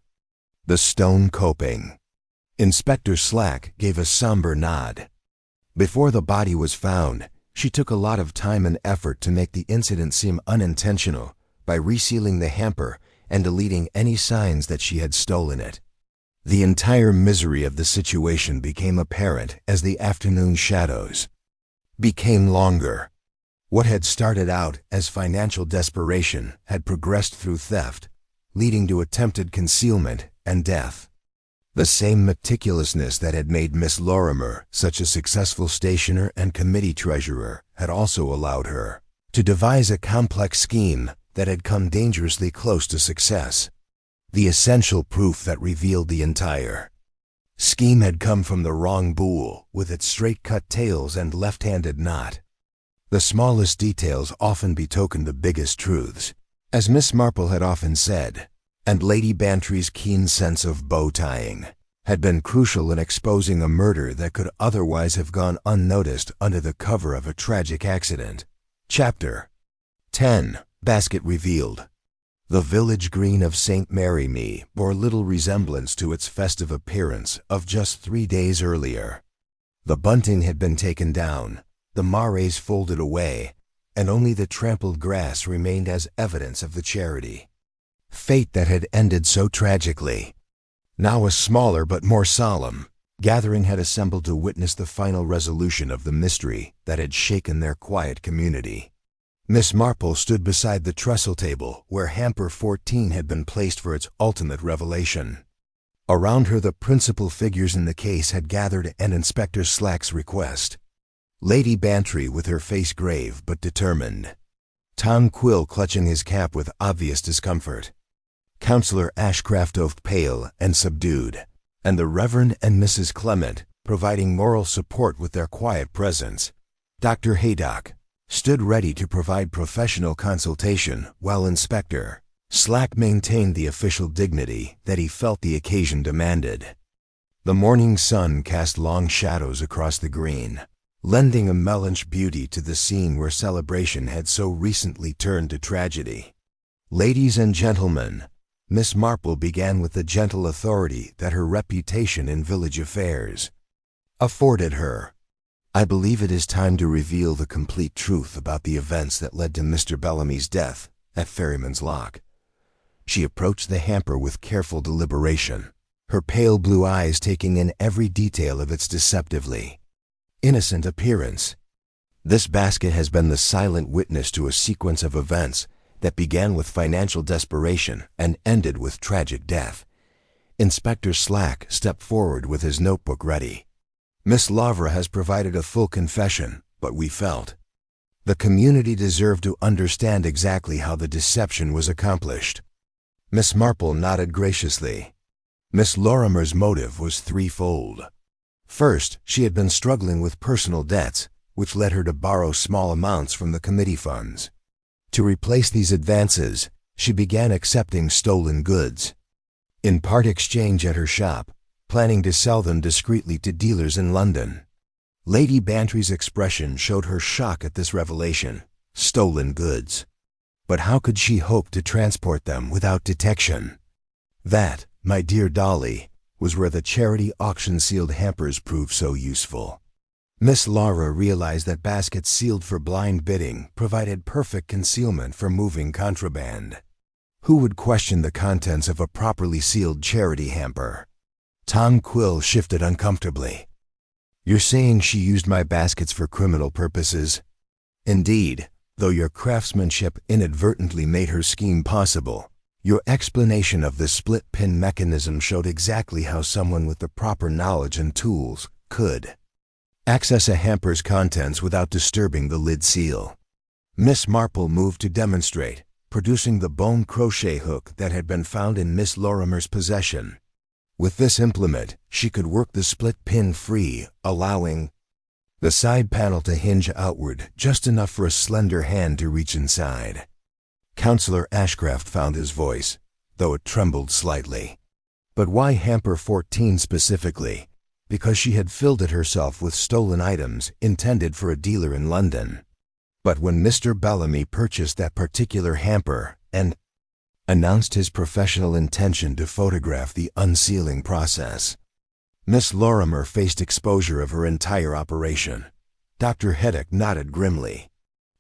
the stone coping. Inspector Slack gave a somber nod. Before the body was found, she took a lot of time and effort to make the incident seem unintentional by resealing the hamper and deleting any signs that she had stolen it. The entire misery of the situation became apparent as the afternoon shadows became longer. What had started out as financial desperation had progressed through theft, leading to attempted concealment and death. The same meticulousness that had made Miss Lorimer such a successful stationer and committee treasurer had also allowed her to devise a complex scheme that had come dangerously close to success. The essential proof that revealed the entire scheme had come from the wrong bull with its straight-cut tails and left-handed knot. The smallest details often betokened the biggest truths, as Miss Marple had often said, and Lady Bantry's keen sense of bow-tying had been crucial in exposing a murder that could otherwise have gone unnoticed under the cover of a tragic accident. Chapter 10. Basket Revealed. The village green of St. Mary-Me bore little resemblance to its festive appearance of just 3 days earlier. The bunting had been taken down, the mares folded away, and only the trampled grass remained as evidence of the charity fate that had ended so tragically. Now a smaller but more solemn gathering had assembled to witness the final resolution of the mystery that had shaken their quiet community. Miss Marple stood beside the trestle table where hamper 14 had been placed for its ultimate revelation. Around her the principal figures in the case had gathered at Inspector Slack's request. Lady Bantry with her face grave but determined, Tom Quill clutching his cap with obvious discomfort, Counselor Ashcraft pale and subdued, and the Reverend and Mrs. Clement providing moral support with their quiet presence. Dr. Haydock stood ready to provide professional consultation while Inspector Slack maintained the official dignity that he felt the occasion demanded. The morning sun cast long shadows across the green, lending a melancholy beauty to the scene where celebration had so recently turned to tragedy. Ladies and gentlemen, Miss Marple began with the gentle authority that her reputation in village affairs afforded her. I believe it is time to reveal the complete truth about the events that led to Mr. Bellamy's death at Ferryman's Lock. She approached the hamper with careful deliberation, her pale blue eyes taking in every detail of its deceptively innocent appearance. This basket has been the silent witness to a sequence of events that began with financial desperation and ended with tragic death. Inspector Slack stepped forward with his notebook ready. Miss Lavra has provided a full confession, but we felt the community deserved to understand exactly how the deception was accomplished. Miss Marple nodded graciously. Miss Lorimer's motive was threefold. First, she had been struggling with personal debts, which led her to borrow small amounts from the committee funds. To replace these advances, she began accepting stolen goods, in part exchange at her shop, planning to sell them discreetly to dealers in London. Lady Bantry's expression showed her shock at this revelation. Stolen goods. But how could she hope to transport them without detection? That, my dear Dolly, was where the charity auction-sealed hampers proved so useful. Miss Laura realized that baskets sealed for blind bidding provided perfect concealment for moving contraband. Who would question the contents of a properly sealed charity hamper? Tom Quill shifted uncomfortably. You're saying she used my baskets for criminal purposes? Indeed, though your craftsmanship inadvertently made her scheme possible, your explanation of the split-pin mechanism showed exactly how someone with the proper knowledge and tools could access a hamper's contents without disturbing the lid seal. Miss Marple moved to demonstrate, producing the bone crochet hook that had been found in Miss Lorimer's possession. With this implement, she could work the split pin free, allowing the side panel to hinge outward just enough for a slender hand to reach inside. Counselor Ashcraft found his voice, though it trembled slightly. But why hamper 14 specifically? Because she had filled it herself with stolen items intended for a dealer in London. But when Mr. Bellamy purchased that particular hamper and announced his professional intention to photograph the unsealing process, Miss Lorimer faced exposure of her entire operation. Dr. Heddock nodded grimly.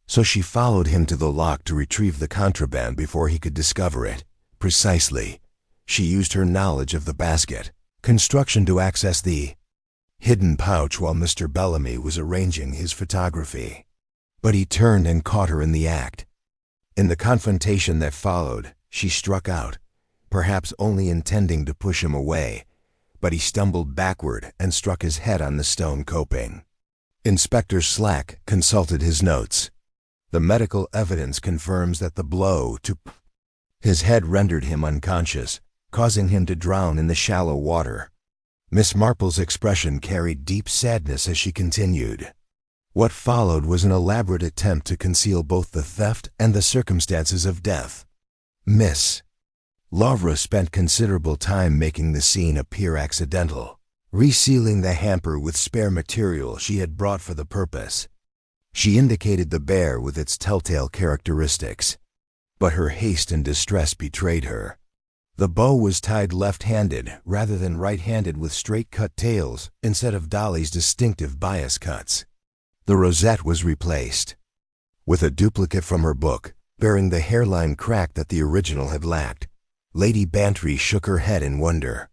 So she followed him to the lock to retrieve the contraband before he could discover it. Precisely. She used her knowledge of the basket construction to access the hidden pouch while Mr. Bellamy was arranging his photography. But he turned and caught her in the act. In the confrontation that followed, she struck out, perhaps only intending to push him away, but he stumbled backward and struck his head on the stone coping. Inspector Slack consulted his notes. The medical evidence confirms that the blow to his head rendered him unconscious, causing him to drown in the shallow water. Miss Marple's expression carried deep sadness as she continued. What followed was an elaborate attempt to conceal both the theft and the circumstances of death. Miss Lavra spent considerable time making the scene appear accidental, resealing the hamper with spare material she had brought for the purpose. She indicated the bear with its telltale characteristics, but her haste and distress betrayed her. The bow was tied left-handed rather than right-handed with straight-cut tails instead of Dolly's distinctive bias cuts. The rosette was replaced with a duplicate from her book, bearing the hairline crack that the original had lacked. Lady Bantry shook her head in wonder.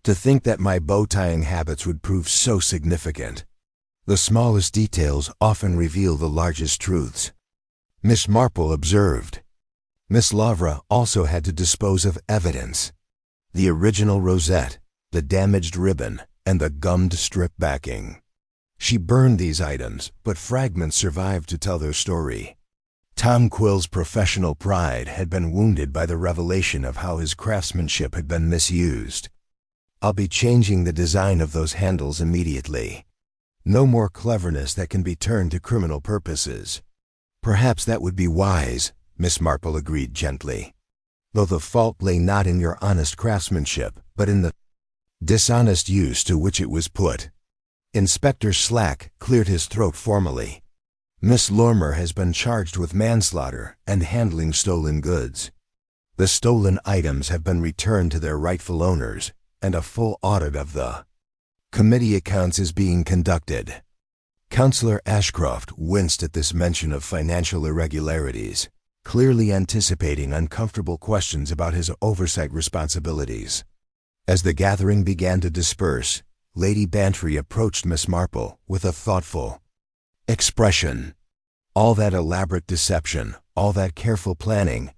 To think that my bow-tying habits would prove so significant. The smallest details often reveal the largest truths. Miss Marple observed. Miss Lavra also had to dispose of evidence. The original rosette, the damaged ribbon, and the gummed strip backing. She burned these items, but fragments survived to tell their story. Tom Quill's professional pride had been wounded by the revelation of how his craftsmanship had been misused. I'll be changing the design of those handles immediately. No more cleverness that can be turned to criminal purposes. Perhaps that would be wise, Miss Marple agreed gently. Though the fault lay not in your honest craftsmanship, but in the dishonest use to which it was put. Inspector Slack cleared his throat formally. Miss Lormer has been charged with manslaughter and handling stolen goods. The stolen items have been returned to their rightful owners, and a full audit of the committee accounts is being conducted. Councillor Ashcroft winced at this mention of financial irregularities, clearly anticipating uncomfortable questions about his oversight responsibilities. As the gathering began to disperse, Lady Bantry approached Miss Marple with a thoughtful expression. All that elaborate deception, all that careful planning,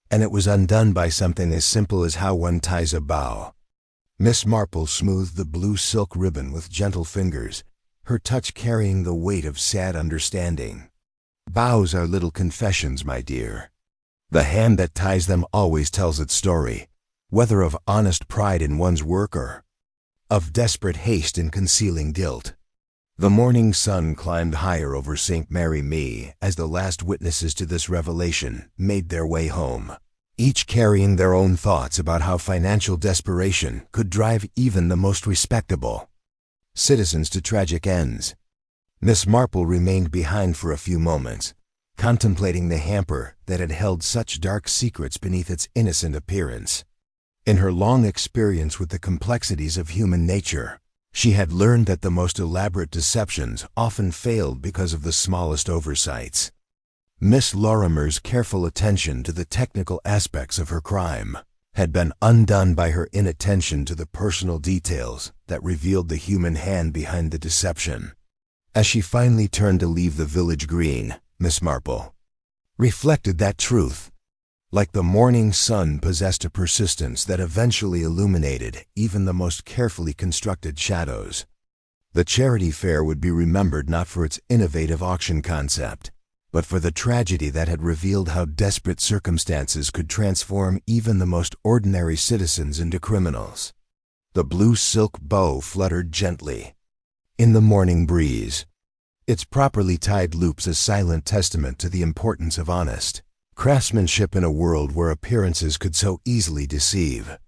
and it was undone by something as simple as how one ties a bow. Miss Marple smoothed the blue silk ribbon with gentle fingers, her touch carrying the weight of sad understanding. Bows are little confessions, my dear. The hand that ties them always tells its story, whether of honest pride in one's work or of desperate haste in concealing guilt. The morning sun climbed higher over St. Mary Me as the last witnesses to this revelation made their way home, each carrying their own thoughts about how financial desperation could drive even the most respectable citizens to tragic ends. Miss Marple remained behind for a few moments, contemplating the hamper that had held such dark secrets beneath its innocent appearance. In her long experience with the complexities of human nature, she had learned that the most elaborate deceptions often failed because of the smallest oversights. Miss Lorimer's careful attention to the technical aspects of her crime had been undone by her inattention to the personal details that revealed the human hand behind the deception. As she finally turned to leave the village green, Miss Marple reflected that truth, like the morning sun, possessed a persistence that eventually illuminated even the most carefully constructed shadows. The charity fair would be remembered not for its innovative auction concept, but for the tragedy that had revealed how desperate circumstances could transform even the most ordinary citizens into criminals. The blue silk bow fluttered gently in the morning breeze, its properly tied loops a silent testament to the importance of honest craftsmanship in a world where appearances could so easily deceive.